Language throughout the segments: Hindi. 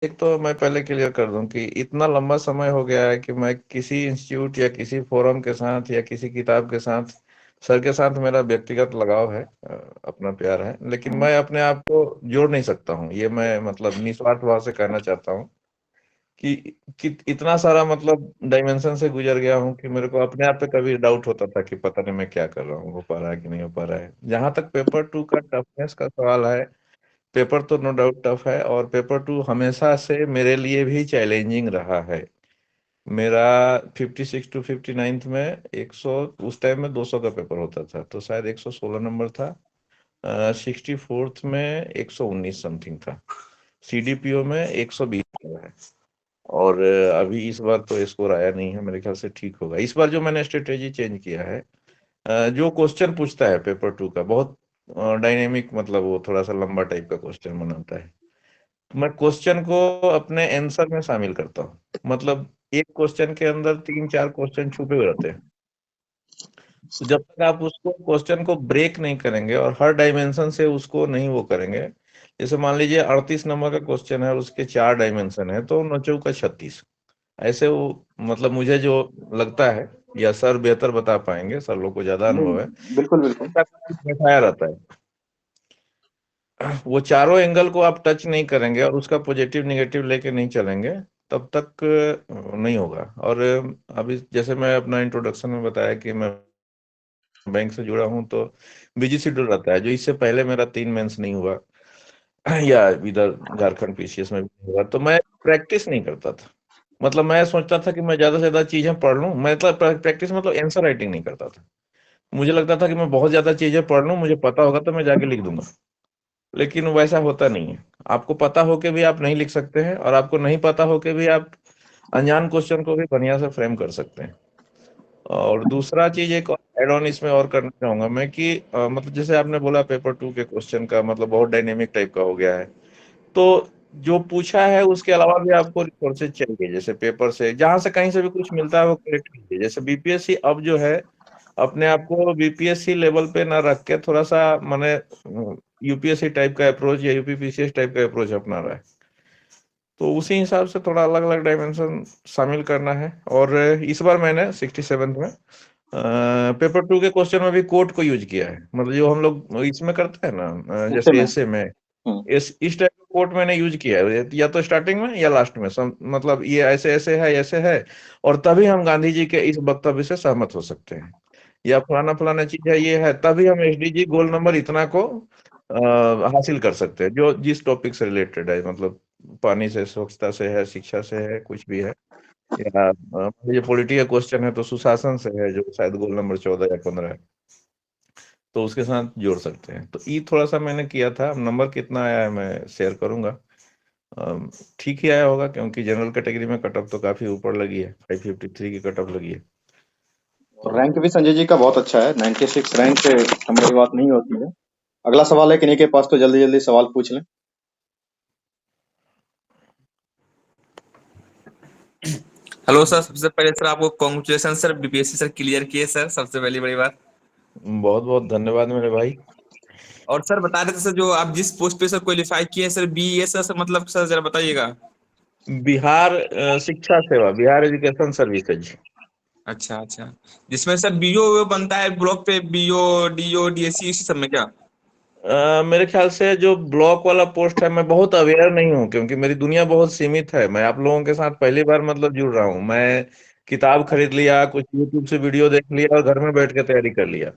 एक तो मैं पहले क्लियर कर दूं कि इतना लंबा समय हो गया है कि मैं किसी इंस्टीट्यूट या किसी फोरम के साथ या किसी किताब के साथ, सर के साथ मेरा व्यक्तिगत लगाव है, अपना प्यार है, लेकिन मैं अपने आप को जोड़ नहीं सकता हूँ। ये मैं मतलब निस्वार्थ भाव से कहना चाहता हूँ कि इतना सारा मतलब डायमेंशन से गुजर गया हूँ कि मेरे को अपने आप पे कभी डाउट होता था कि पता नहीं मैं क्या कर रहा हूँ, हो पा रहा है कि नहीं हो पा रहा है। जहां तक पेपर टू का टफनेस का सवाल है, पेपर तो नो डाउट टफ है, और पेपर टू हमेशा से मेरे लिए भी चैलेंजिंग रहा है। मेरा 56 टू 59 में 100, उस टाइम में 200 का पेपर होता था तो शायद 116 नंबर था। 64th में 119 समथिंग था। सीडीपीओ में 120 है। और अभी इस बार तो स्कोर आया नहीं है, मेरे ख्याल से ठीक होगा इस बार। जो मैंने स्ट्रेटेजी चेंज किया है, जो क्वेश्चन पूछता है पेपर टू का, बहुत डायनेमिक, मतलब वो थोड़ा सा लंबा टाइप का क्वेश्चन बनाता है। मैं क्वेश्चन को अपने आंसर में शामिल करता हूँ। मतलब एक क्वेश्चन के अंदर तीन चार क्वेश्चन छुपे हुए रहते हैं। तो जब तक आप उसको क्वेश्चन को ब्रेक नहीं करेंगे और हर डायमेंशन से उसको नहीं वो करेंगे, जैसे मान लीजिए 38 नंबर का क्वेश्चन है और उसके चार डायमेंशन है, तो 9 का 36, ऐसे वो, मतलब मुझे जो लगता है, या सर बेहतर बता पाएंगे, सर लोग को ज्यादा नहीं, अनुभव है, बिल्कुल बिल्कुल। ऐसा कुछ बैठाया रहता है। वो चारों एंगल को आप टच नहीं करेंगे और उसका पॉजिटिव निगेटिव लेके नहीं चलेंगे, तब तक नहीं होगा। और अभी जैसे मैं अपना इंट्रोडक्शन में बताया कि मैं बैंक से जुड़ा हूं, तो बिजी शेड्यूल रहता है, जो इससे पहले मेरा 3 मेंस नहीं हुआ या इधर झारखंड पीसीएस में भी नहीं हुआ, तो मैं प्रैक्टिस नहीं करता था। मतलब मैं सोचता था कि मैं ज्यादा से ज्यादा चीजें पढ़ लूं, मतलब प्रैक्टिस मतलब आंसर राइटिंग नहीं करता था। मुझे लगता था कि मैं बहुत ज्यादा चीजें पढ़ लूं, मुझे पता होगा तो मैं जाके लिख दूंगा। लेकिन वैसा होता नहीं है। आपको पता होके भी आप नहीं लिख सकते हैं, और आपको नहीं पता होके भी आप अनजान क्वेश्चन को भी बढ़िया से फ्रेम कर सकते हैं। और दूसरा चीज एक एड ऑन इसमें और करना चाहूंगा मैं कि मतलब जैसे आपने बोला पेपर टू के क्वेश्चन का मतलब बहुत डायनेमिक टाइप का हो गया है, तो जो पूछा है उसके अलावा भी आपको रिसोर्सेज चाहिए। जैसे पेपर से जहां से कहीं से भी कुछ मिलता है वो कलेक्ट कीजिए। जैसे बीपीएससी अब जो है, अपने आप को बीपीएससी लेवल पे ना रख के थोड़ा सा माने यूपीएससी टाइप का अप्रोच या यूपीपीसीएस टाइप का अप्रोच अपना रहा है। तो उसी हिसाब से थोड़ा अलग अलग डायमेंशन शामिल करना है। और इस बार मैंने 67 में पेपर टू के क्वेश्चन में भी कोट को यूज किया है। मतलब जो हम लोग इसमें करते हैं ना, ऐसे जैसे में। ऐसे में हम्म। इस टाइप का कोट मैंने यूज किया है, या तो स्टार्टिंग में या लास्ट में, मतलब ये ऐसे ऐसे है, ऐसे है, और तभी हम गांधी जी के इस वक्तव्य से सहमत हो सकते हैं, या फलाना फलाना चीज है, ये है, तभी हम एसडीजी गोल नंबर इतना को हासिल कर सकते हैं, जो जिस टॉपिक से रिलेटेड है। मतलब पानी से, स्वच्छता से है, शिक्षा से है, कुछ भी है, या ये पॉलिटी का क्वेश्चन है तो सुशासन से है, जो शायद गोल नंबर 14 या 15 है, तो उसके साथ जोड़ सकते हैं। तो ये थोड़ा सा मैंने किया था। अब नंबर कितना आया है मैं शेयर करूंगा। ठीक ही आया होगा, क्योंकि जनरल कैटेगरी में कट ऑफ तो काफी ऊपर लगी है, 553 की कट ऑफ लगी है। तो रैंक भी संजय जी का बहुत अच्छा है, 96 रैंक से कम बड़ी बात नहीं होती है। अगला सवाल है किन्हीं के पास, तो जल्दी जल्दी सवाल पूछ लें। हेलो सर, सबसे पहले सर आपको congratulation sir, BPSC sir clear किए सर, सबसे पहली बड़ी बात। बहुत बहुत धन्यवाद मेरे भाई। और सर बता रहे थे सर, जो आप जिस पोस्ट पे सर क्वालिफाई किए सर, बीईएस सर, मतलब सर जरा बताइएगा। बिहार शिक्षा सेवा, बिहार एजुकेशन सर्विसेज। अच्छा अच्छा। जिसमें सर बीओ बनता है ब्लॉक पे, बीओ डीओ डीएससी इसी सब में क्या? मेरे ख्याल से जो ब्लॉक वाला पोस्ट है, मैं बहुत अवेयर नहीं हूँ, क्योंकि मेरी दुनिया बहुत सीमित है। मैं आप लोगों के साथ पहली बार मतलब जुड़ रहा हूँ। मैं किताब खरीद लिया, कुछ यूट्यूब से वीडियो देख लिया और घर में बैठ के तैयारी कर लिया,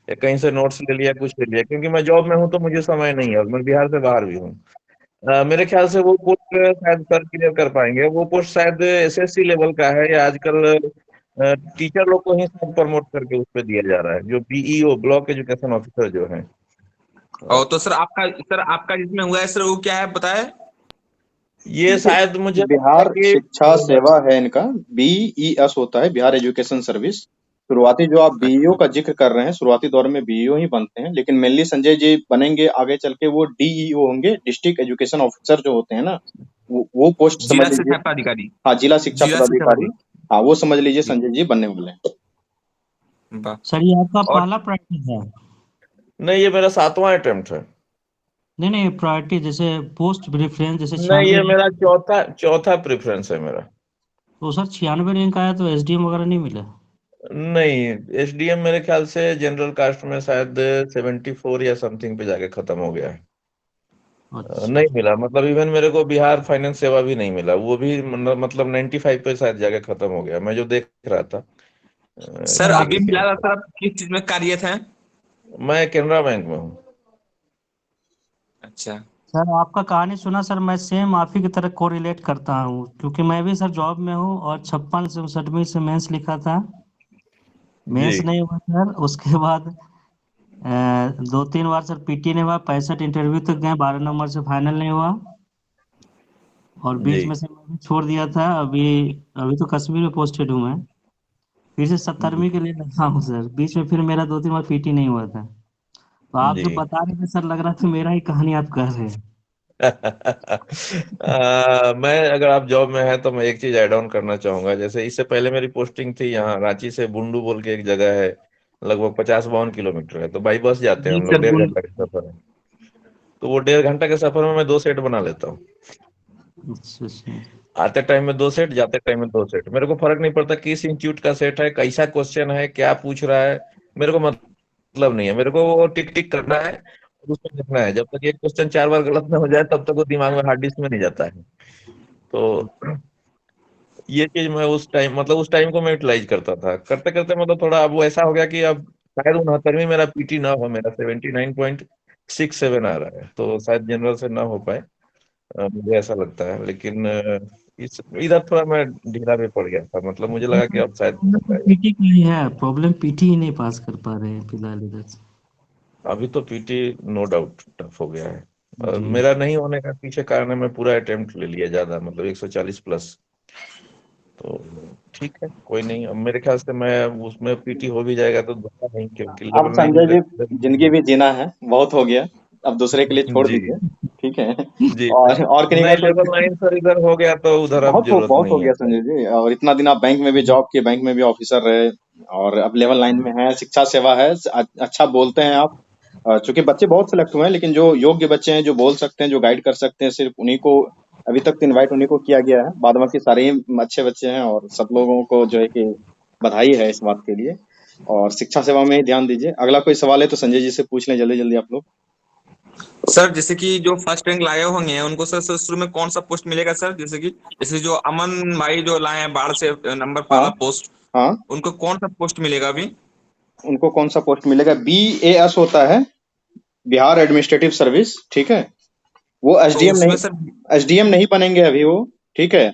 या कहीं से नोट्स ले लिया, कुछ ले लिया, क्योंकि मैं जॉब में हूँ तो मुझे समय नहीं है, और मैं बिहार से बाहर भी हूँ। मेरे ख्याल से वो पोस्ट शायद सर क्लियर कर पाएंगे। वो पोस्ट शायद एसएससी लेवल का है, या आजकल टीचर लोग को ही प्रमोट करके उस पर दिया जा रहा है, जो बीईओ, ब्लॉक एजुकेशन ऑफिसर जो है। और तो सर आपका जिसमें हुआ है सर, वो क्या है बताए? ये शायद मुझे लगता है बिहार कि शिक्षा सेवा है इनका, बीईएस होता है, बिहार एजुकेशन सर्विस। शुरुआती जो आप बीईओ का जिक्र कर रहे हैं, शुरुआती दौर में बीईओ ही बनते हैं, लेकिन मेनली संजय जी बनेंगे आगे चल के वो डीईओ होंगे, डिस्ट्रिक्ट एजुकेशन ऑफिसर जो होते हैं ना, वो पोस्ट समझ जिला लीजिए। शिक्षा पदाधिकारी। हाँ, जिला शिक्षा जिला शिक्षा पदाधिकारी। पदाधिकारी। हाँ, वो समझ लीजिए जी। संजय जी बनने वाले हैं। वाह। सर ये आपका और पहला प्रैक्टिस है? नहीं, ये मेरा 7वां अटेम्प्ट है। नहीं नहीं, प्रायोरिटी जैसे पोस्ट प्रेफरेंस जैसे नहीं, 96 ये रैंक। मेरा चौथा चौथा प्रेफरेंस है मेरा। तो सर 96 रैंक आया तो एसडीएम वगैरह नहीं मिला? नहीं, एसडीएम मेरे ख्याल से जनरल कास्ट में शायद 74 या समथिंग पे जाके खत्म हो गया है। अच्छा। नहीं मिला, मतलब इवन मेरे को बिहार फाइनेंस सेवा भी नहीं मिला, वो भी मतलब 95 पे शायद जाके खत्म हो गया, मैं जो देख रहा था। सर सर अभी मिला था सर, आप किस चीज में कार्यरत हैं? मैं केनरा बैंक में हूँ। अच्छा। सर आपका कहानी सुना सर, मैं सेम आप ही की तरह कोरिलेट करता हूँ, क्योंकि मैं भी सर जॉब में हूँ और 56 से 67 से मेंस लिखा था। जी मेंस नहीं हुआ सर, उसके बाद 2-3 बार सर पीटी नहीं हुआ, 65 इंटरव्यू तक गए, 12 नंबर से फाइनल नहीं हुआ। और जी बीच में से मैं भी छोड़ दिया था। अभी अभी तो कश्मीर में पोस्टेड हूँ मैं। फिर से 70वीं के लिए लगा हूँ सर, बीच में फिर मेरा 2-3 बार पीटी नहीं हुआ था। तो आप जी। जो बता रहे थे सर, लग रहा था मेरा ही कहानी आप कह रहे हैं। मैं, अगर आप जॉब में हैं तो मैं एक चीज ऐड ऑन करना चाहूंगा। जैसे इससे पहले मेरी पोस्टिंग थी यहाँ रांची से बुंडू बोल के एक जगह है, लगभग 50-52 किलोमीटर है, तो बाई बस जाते हैं जी हम लोग, सर, 1.5 घंटा का सफर है। तो वो 1.5 घंटा के सफर में मैं 2 सेट बना लेता हूँ। अच्छा अच्छा। आते टाइम में 2 सेट, जाते टाइम में 2 सेट, मेरे को फर्क नहीं पड़ता किस इंस्टीट्यूट का सेट है, कैसा क्वेश्चन है, क्या पूछ रहा है, मेरे को मतलब नहीं है, मेरे को वो टिक टिक करना है और उसमें लिखना है। जब तक एक क्वेश्चन 4 बार गलत ना हो जाए तब तक वो दिमाग में, हार्ड डिस्क में नहीं जाता है। तो ये चीज मैं उस टाइम को मैं यूटिलाइज करता था, करते करते मतलब थोड़ा अब वो ऐसा हो गया कि अब शायद 69वीं मेरा पीटी ना हो, मेरा 79.67 आ रहा है, तो शायद जनरल से ना हो पाए। मुझे ऐसा लगता है, लेकिन इस इधर थोड़ा मैं ढीला भी पड़ गया था, मतलब मुझे लगा कि अब शायद हो पाएगा। पीटी की ही है प्रॉब्लम, पीटी ही नहीं पास कर पा रहे हैं फिलहाल इधर से। अभी तो पीटी नो डाउट टफ हो गया है। और जी। मेरा नहीं होने का पीछे कारण है, मैं पूरा अटेम्प्ट ले लिया ज्यादा, मतलब 140 प्लस। तो ठीक है, कोई नहीं, अब मेरे ख्याल से मैं उसमें पीटी हो भी जाएगा तो दूसरा नहीं, क्योंकि अब लेवल संजय 9 जी, तक। जिंदगी भी जीना है, बहुत हो गया। अब दूसरे के लिए छोड़ जी दीजिए। ठीक है। जी। और किन्हीं का नहीं, लेवल कोई 9 सर इधर हो गया तो उधर अब जरूरत बहुत हो नहीं है। गया संजय जी। और इतना दिन आप बैंक में भी जॉब किए, बैंक में भी ऑफिसर रहे, और अब लेवल 9 में है, शिक्षा सेवा है। अच्छा बोलते हैं आप। चूंकि बच्चे बहुत सिलेक्ट हुए हैं, लेकिन जो योग्य बच्चे हैं, जो बोल सकते हैं, जो गाइड कर सकते हैं, सिर्फ उन्हीं को अभी तक इनवाइट उन्हीं को किया गया है। बाद बाकी सारे ही अच्छे बच्चे हैं, और सब लोगों को जो है कि बधाई है इस बात के लिए। और शिक्षा सेवा में ही ध्यान दीजिए। अगला कोई सवाल है तो संजय जी से पूछ लें जल्दी जल्दी आप लोग। सर जैसे कि जो फर्स्ट रैंक लाए होंगे उनको सर शुरू में कौन सा पोस्ट मिलेगा सर? जैसे जो अमन भाई जो लाए हैं बाढ़ से नंबर हाँ वाला पोस्ट, हाँ। उनको कौन सा पोस्ट मिलेगा अभी? उनको कौन सा पोस्ट मिलेगा? BAS होता है, बिहार एडमिनिस्ट्रेटिव सर्विस। ठीक है। वो तो एसडीएम उसमें नहीं, सर। एसडीएम नहीं बनेंगे अभी वो। ठीक है।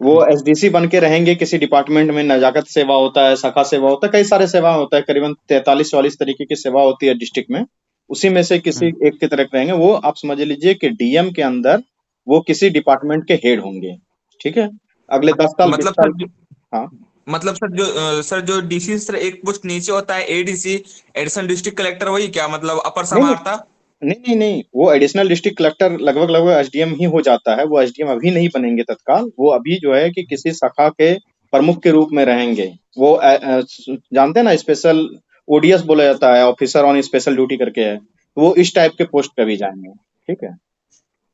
वो एसडीसी बन के रहेंगे किसी डिपार्टमेंट में। नजाकत सेवा होता है, शाखा सेवा होता है, कई सारे सेवा होता है, करीबन 43-44 तरीके की सेवा होती है डिस्ट्रिक्ट में। उसी में से किसी हम्म। एक की तरफ रहेंगे वो। आप समझ लीजिए कि डीएम के अंदर वो किसी डिपार्टमेंट के हेड होंगे। ठीक है। अगले 10 साल 20 मतलब साल सर जो हाँ। मतलब सर जो डीसी सर एक पोस्ट नीचे होता है, एडीसी, एडिशनल डिस्ट्रिक्ट कलेक्टर, वही क्या मतलब अपर नहीं नहीं समाहर्ता? नहीं नहीं नहीं, वो एडिशनल डिस्ट्रिक्ट कलेक्टर लगभग लगभग एसडीएम ही हो जाता है। वो एसडीएम अभी नहीं बनेंगे तत्काल। वो अभी जो है कि किसी शाखा के प्रमुख के रूप में रहेंगे। वो जानते हैं ना, स्पेशल ओडीएस बोला जाता है, ऑफिसर ऑन स्पेशल ड्यूटी करके है। तो वो इस टाइप के पोस्ट पे भी जाएंगे। ठीक है।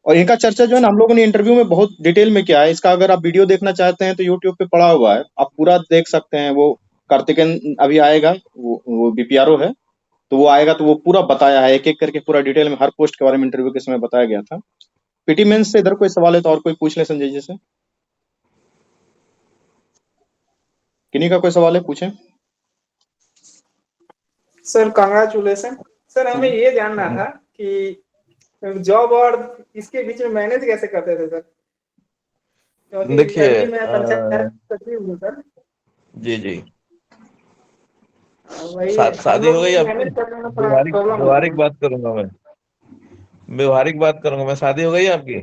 और इनका चर्चा जो है ना, हम लोगों ने इंटरव्यू में बहुत डिटेल में किया है। इसका अगर आप वीडियो देखना चाहते हैं तो यूट्यूब पे पड़ा हुआ है, आप पूरा देख सकते हैं। वो कार्तिकेन अभी आएगा, वो बीपीआरओ है। तो वो आएगा तो वो पूरा बताया है, एक एक करके पूरा डिटेल में हर पोस्ट के बारे में इंटरव्यू के समय बताया गया था। पीटी मेंस से इधर कोई सवाल है तो और कोई पूछ ले संजय जी से। किन्हीं का कोई सवाल है, पूछें। Sir congratulation. सर हमें ये जानना था कि जॉब और इसके बीच में मैनेज कैसे करते थे सर, क्योंकि देखिए, अभी मैं पंचायत सचिव हूँ सर। जी जी। वही हम शादी हो लोग गई को आपकी? मैनेज करने में थोड़ा व्यवहारिक प्रॉब्लम होता व्यवहारिक है। बात करूंगा मैं, शादी हो गई आपकी?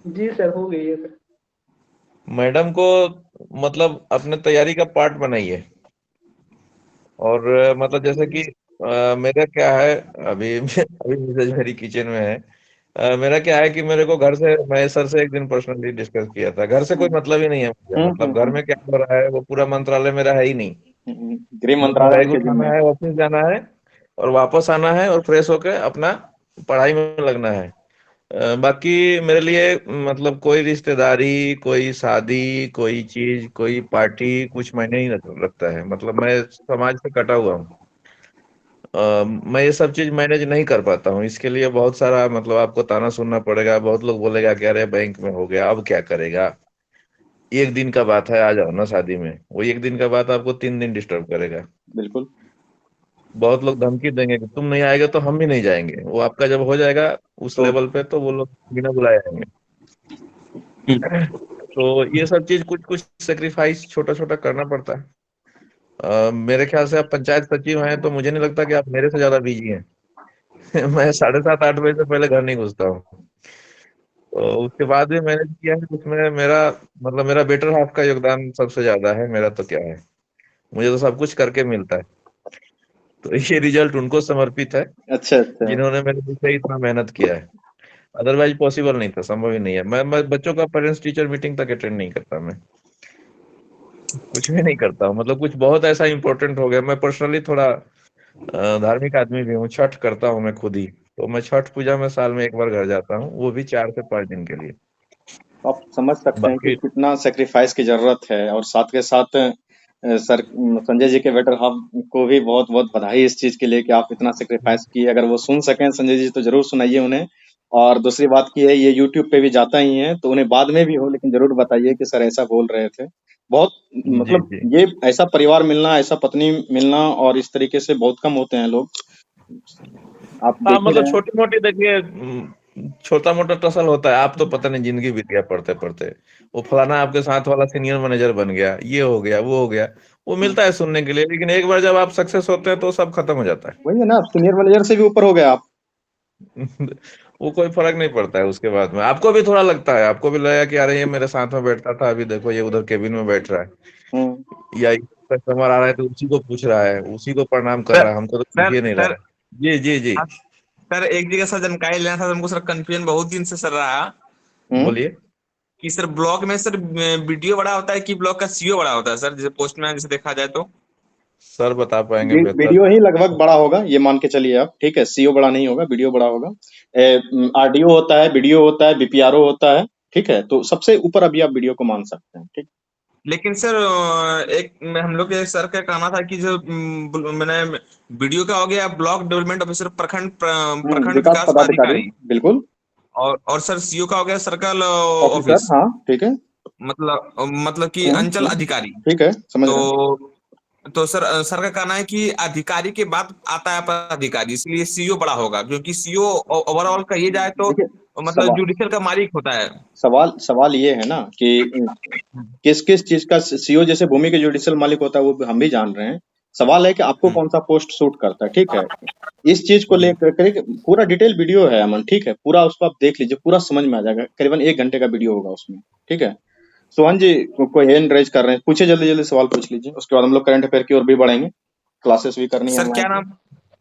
जी सर, हो गई है सर। मैडम को मतलब अपने तैयारी का पार्ट बनाइए। और मतलब जैसे कि मेरा क्या है, अभी अभी मिसेज मेरी किचन में है। मेरा क्या है कि मेरे को घर से, मैं सर से एक दिन पर्सनली डिस्कस किया था, घर से कोई मतलब ही नहीं है मुझे, मतलब घर हम्म। में क्या हो रहा है वो पूरा मंत्रालय मेरा है ही नहीं। गृह मुझे मंत्रालय बैग उनके जिम्मे उठाना है। है, ऑफिस जाना है और वापस आना है और फ्रेश होकर अपना पढ़ाई में लगना है। बाकी मेरे लिए मतलब कोई रिश्तेदारी, कोई शादी, कोई चीज, कोई पार्टी कुछ मायने नहीं रखता है। मतलब मैं समाज से कटा हुआ हूँ। मैं ये सब चीज मैनेज नहीं कर पाता हूँ। इसके लिए बहुत सारा मतलब आपको ताना सुनना पड़ेगा। बहुत लोग बोलेगा कि अरे बैंक में हो गया, अब क्या करेगा, एक दिन का बात है, आ जाओ ना शादी में। वो एक दिन का बात आपको 3 दिन डिस्टर्ब करेगा। बिल्कुल। बहुत लोग धमकी देंगे कि तुम नहीं आएगा तो हम भी नहीं जाएंगे। वो आपका जब हो जाएगा उस तो लेवल पे, तो वो लोग बिना बुलाए आएंगे। तो ये सब चीज कुछ कुछ सेक्रीफाइस छोटा छोटा करना पड़ता है। मेरे ख्याल से आप पंचायत सचिव हैं, तो मुझे नहीं लगता कि आप मेरे से ज्यादा बिजी हैं। मैं 7:30 8 बजे से पहले घर नहीं घुसता हूँ। तो उसके बाद भी मैंने किया है। उसमें मेरा मतलब मेरा बेटर हाफ का योगदान सबसे ज्यादा है। मेरा तो क्या है, मुझे तो सब कुछ करके मिलता है। तो ये रिजल्ट उनको समर्पित है अच्छा अच्छा। जिन्होंने मेरे पीछे इतना मेहनत किया है। अदरवाइज पॉसिबल नहीं था, संभव ही नहीं है। मैं बच्चों का पेरेंट्स टीचर मीटिंग तक अटेंड नहीं करता। मैं कुछ भी नहीं करता हूँ। मतलब कुछ बहुत ऐसा इंपॉर्टेंट हो गया। मैं पर्सनली थोड़ा धार्मिक आदमी भी हूँ। छठ करता हूँ मैं खुद ही। तो मैं छठ पूजा में साल में एक बार घर जाता हूँ, वो भी 4 से 5 दिन के लिए। आप समझ सकते हैं कि बाकी कितना सेक्रीफाइस की जरूरत है, और साथ के साथ सर संजय जी के बेटर हाफ को भी बहुत बहुत बधाई इस चीज के लिए कि आप इतना सेक्रीफाइस किए। अगर वो सुन सकें संजय जी तो जरूर सुनाइए उन्हें। और दूसरी बात की है, ये यूट्यूब पे भी जाता ही है, तो उन्हें बाद में भी हो लेकिन जरूर बताइए कि सर ऐसा बोल रहे थे। बहुत जी मतलब जी। ये ऐसा परिवार मिलना, ऐसा पत्नी मिलना और इस तरीके से बहुत कम होते हैं लोग। आप हाँ, देख ही मतलब रहे हैं। छोटी मोटी देखिए, छोटा मोटा टसल होता है। आप तो पता नहीं जिंदगी बीत गया पढ़ते पढ़ते। वो फलाना आपके साथ वाला सीनियर मैनेजर बन गया, ये हो गया, वो हो गया। वो मिलता है सुनने के लिए, लेकिन एक बार जब आप सक्सेस होते हैं तो सब खत्म हो जाता वही है ना, सीनियर मैनेजर से भी ऊपर हो गए आप। है। वो कोई फर्क नहीं पड़ता है उसके बाद में। आपको भी थोड़ा लगता है, आपको भी लगेगा कि अरे ये मेरे साथ में बैठता था, अभी देखो ये उधर केबिन में बैठ रहा है। हम्म। या कस्टमर आ रहा है तो उसी को पूछ रहा है, उसी को प्रणाम कर सर रहा है, हमको तो पूछ सर ही नहीं रहा सर है। जी जी जी। आप- सर एक जगह सर जानकारी लेना था हमको, सर कंफ्यूजन बहुत दिन से सर रहा हम्म। बोलिए। कि सर ब्लॉक में सर वीडियो बड़ा होता है कि ब्लॉक का सीओ बड़ा होता है सर, जैसे पोस्ट में जैसे देखा जाए तो। सर बता पाएंगे बेहतर। वीडियो ही लगभग बड़ा होगा, ये मान के चलिए आप। ठीक है, सीओ बड़ा नहीं होगा, वीडियो बड़ा होगा। आरडीओ होता है, वीडियो होता है, बीपीआरओ होता है। ठीक है, तो सबसे ऊपर अभी आप वीडियो को मान सकते हैं। ठीक। लेकिन सर हम लोग के सर का कहना था कि जो मैंने वीडियो का हो गया ब्लॉक डेवलपमेंट ऑफिसर, प्रखंड विकास विकास पदाधिकारी। पदाधिकारी, बिल्कुल। और सर सीओ का हो गया सर्कल ऑफिसर, ऑफिस, हाँ ठीक है। मतलब कि अंचल अधिकारी। ठीक है, समझ रहे हैं। तो सर का कहना है कि अधिकारी के बाद आता है पदाधिकारी, इसलिए सीईओ बड़ा होगा, क्योंकि सीईओ ओवरऑल कहिए जाए तो देखिए, मतलब सवाल जुडिशियल का मालिक होता है। सवाल सवाल ये है ना कि किस किस चीज का सीईओ, जैसे भूमि के जुडिशियल मालिक होता है वो हम भी जान रहे हैं। सवाल है कि आपको हम्म, कौन सा पोस्ट सूट करता है। ठीक है, इस चीज को लेकर के पूरा डिटेल वीडियो है अमन। ठीक है, पूरा उसको आप देख लीजिए, पूरा समझ में आ जाएगा। करीबन 1 घंटे का वीडियो होगा उसमें। ठीक है। सोहन जी कोई हैंड रेज कर रहे हैं, पूछे, जल्दी जल्दी सवाल पूछ लीजिए, उसके बाद हम लोग करंट अफेयर की ओर भी बढ़ेंगे। क्लासेस भी करनी है सर क्या ऑनलाइन।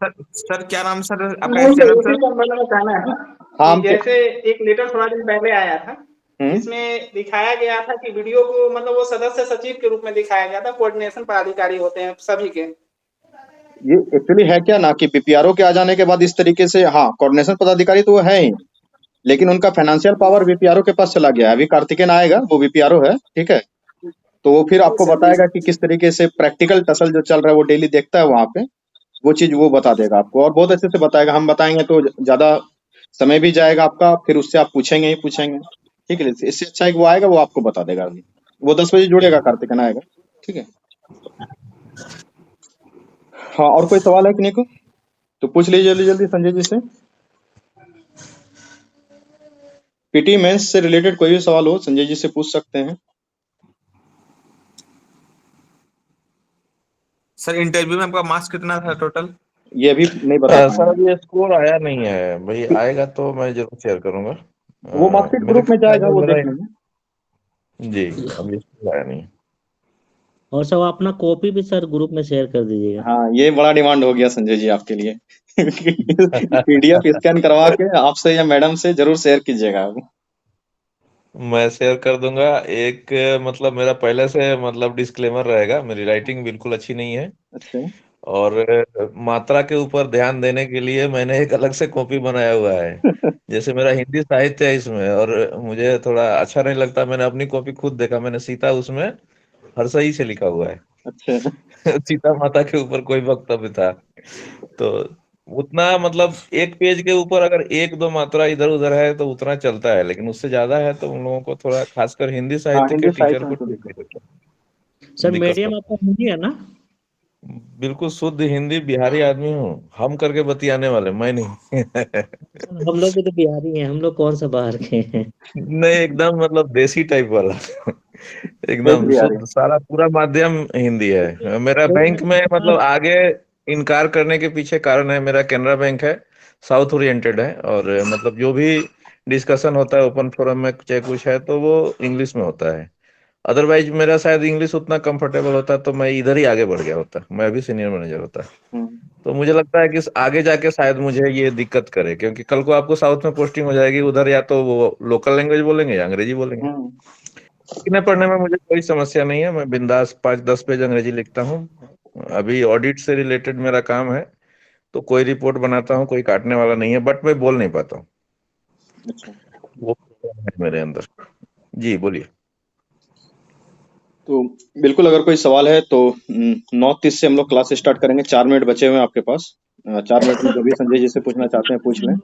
नाम, सर क्या नाम सर आपका मुझे चैनल उसी सर? संबंध में कहना है हाँ कि हम क्या। जैसे एक लेटर थोड़ा दिन पहले आया था, हम्म। जिसमें दिखाया गया था कि वीडियो को मतलब वो सदस्य सचिव के रूप में दिखाया गया था, कोऑर्डिनेशन पदाधिकारी होते हैं सभी के। ये एक्चुअली है क्या ना कि बीपीआरओ के आ जाने के बाद इस तरीके से, हाँ कोऑर्डिनेशन पदाधिकारी तो वो है ही, लेकिन उनका फाइनेंशियल पावर बीपीआरओ के पास चला गया है। अभी कार्तिकेयन आएगा, वो बीपीआरओ है। ठीक है, तो वो फिर जी आपको सर, जी बताएगा सर। कि किस तरीके से प्रैक्टिकल टसल जो चल रहा है वो डेली देखता है वहां पे। वो चीज वो बता देगा आपको, और बहुत अच्छे से बताएगा। हम बताएंगे तो ज्यादा समय भी जाएगा आपका, फिर उससे आप पूछेंगे ही पूछेंगे। ठीक है, इससे अच्छा है कि वो आएगा, वो आपको बता देगा अभी। वो 10 बजे जुड़ेगा, कार्तिकेयन आएगा। ठीक है। हाँ, और कोई सवाल है कि नहीं को, तो पूछ लीजिए जल्दी जल्दी संजय जी से। पीटी मेंस से रिलेटेड कोई भी सवाल हो संजय जी से पूछ सकते हैं। सर इंटरव्यू में आपका मार्क्स कितना था टोटल? ये अभी नहीं बता सर पाएंगे। अभी स्कोर आया नहीं है भाई। आएगा तो मैं जरूर शेयर करूंगा। वो मार्कशीट मेरे ग्रुप में ख्याल जाएगा, में वो मेरा, देख लेंगे। जी, अभी स्कोर आया नहीं। और सब अपना कॉपी भी सर ग्रुप में शेयर कर दीजिएगा। हाँ, ये बड़ा डिमांड हो गया संजय जी आपके लिए। पीडीएफ स्कैन करवा के आपसे या मैडम से जरूर शेयर कीजिएगा आप। मैं शेयर कर दूंगा। एक मतलब मेरा पहले से मतलब डिस्क्लेमर रहेगा, मेरी राइटिंग बिल्कुल अच्छी नहीं है। अच्छा। और मात्रा के ऊपर ध्यान देने के लिए मैंने एक अलग से कॉपी बनाया हुआ है। जैसे मेरा हिंदी साहित्य है इसमें, और मुझे थोड़ा अच्छा नहीं लगता, मैंने अपनी कॉपी खुद देखा, मैंने सीता उसमें हरसई से लिखा हुआ है। अच्छा। सीता माता के ऊपर कोई वक्तव्य था, तो उतना मतलब एक पेज के ऊपर अगर एक दो मात्रा इधर उधर है तो उतना चलता है, लेकिन उससे ज्यादा है तो उन लोगों को थोड़ा, खासकर हिंदी हाँ, साहित्य के हिंदी टीचर साहित्य को में तो ठीक दिक्कत। नहीं लगता, सर दिक्कत मीडियम करता आपका हिंदी है ना? है। बिल्कुल शुद्ध हिंदी, बिहारी आदमी हूँ, हम करके बतियाने वाले, मैं नहीं। सर हम लोग भी तो बिहारी हैं, हम लोग कौन सा बाहर के हैं? नहीं, एकदम मतलब देसी टाइप वाला। देश एकदम बिहारी। शुद्ध, सारा पूरा माध्यम हिंदी है मेरा। बैंक में मतलब आगे इनकार करने के पीछे कारण है, मेरा कैनरा बैंक है, साउथ ओरिएंटेड है, और मतलब जो भी डिस्कशन होता है ओपन फोरम में चाहे कुछ है तो वो इंग्लिश में होता है। अदरवाइज मेरा शायद इंग्लिश उतना कंफर्टेबल होता तो मैं इधर ही आगे बढ़ गया होता, मैं अभी सीनियर मैनेजर होता। हम्म। तो मुझे लगता है कि आगे जाके शायद मुझे ये दिक्कत करे, क्योंकि कल को आपको साउथ में पोस्टिंग हो जाएगी, उधर या तो वो लोकल लैंग्वेज बोलेंगे या अंग्रेजी बोलेंगे। हम्म। लिखने पढ़ने में मुझे कोई समस्या नहीं है, मैं बिंदास 5-10 पेज अंग्रेजी लिखता हूँ। अभी ऑडिट से रिलेटेड मेरा काम है, तो कोई रिपोर्ट बनाता हूँ, कोई काटने वाला नहीं है, बट मैं बोल नहीं पाता हूँ, अच्छा। वो problem है मेरे अंदर। जी बोलिए। तो बिल्कुल, अगर कोई सवाल है तो 9:30 से हम लोग क्लास स्टार्ट करेंगे। 4 मिनट बचे हुए हैं आपके पास। 4 मिनट में जो भी संजय जी से पूछना चाहते हैं पूछ लें।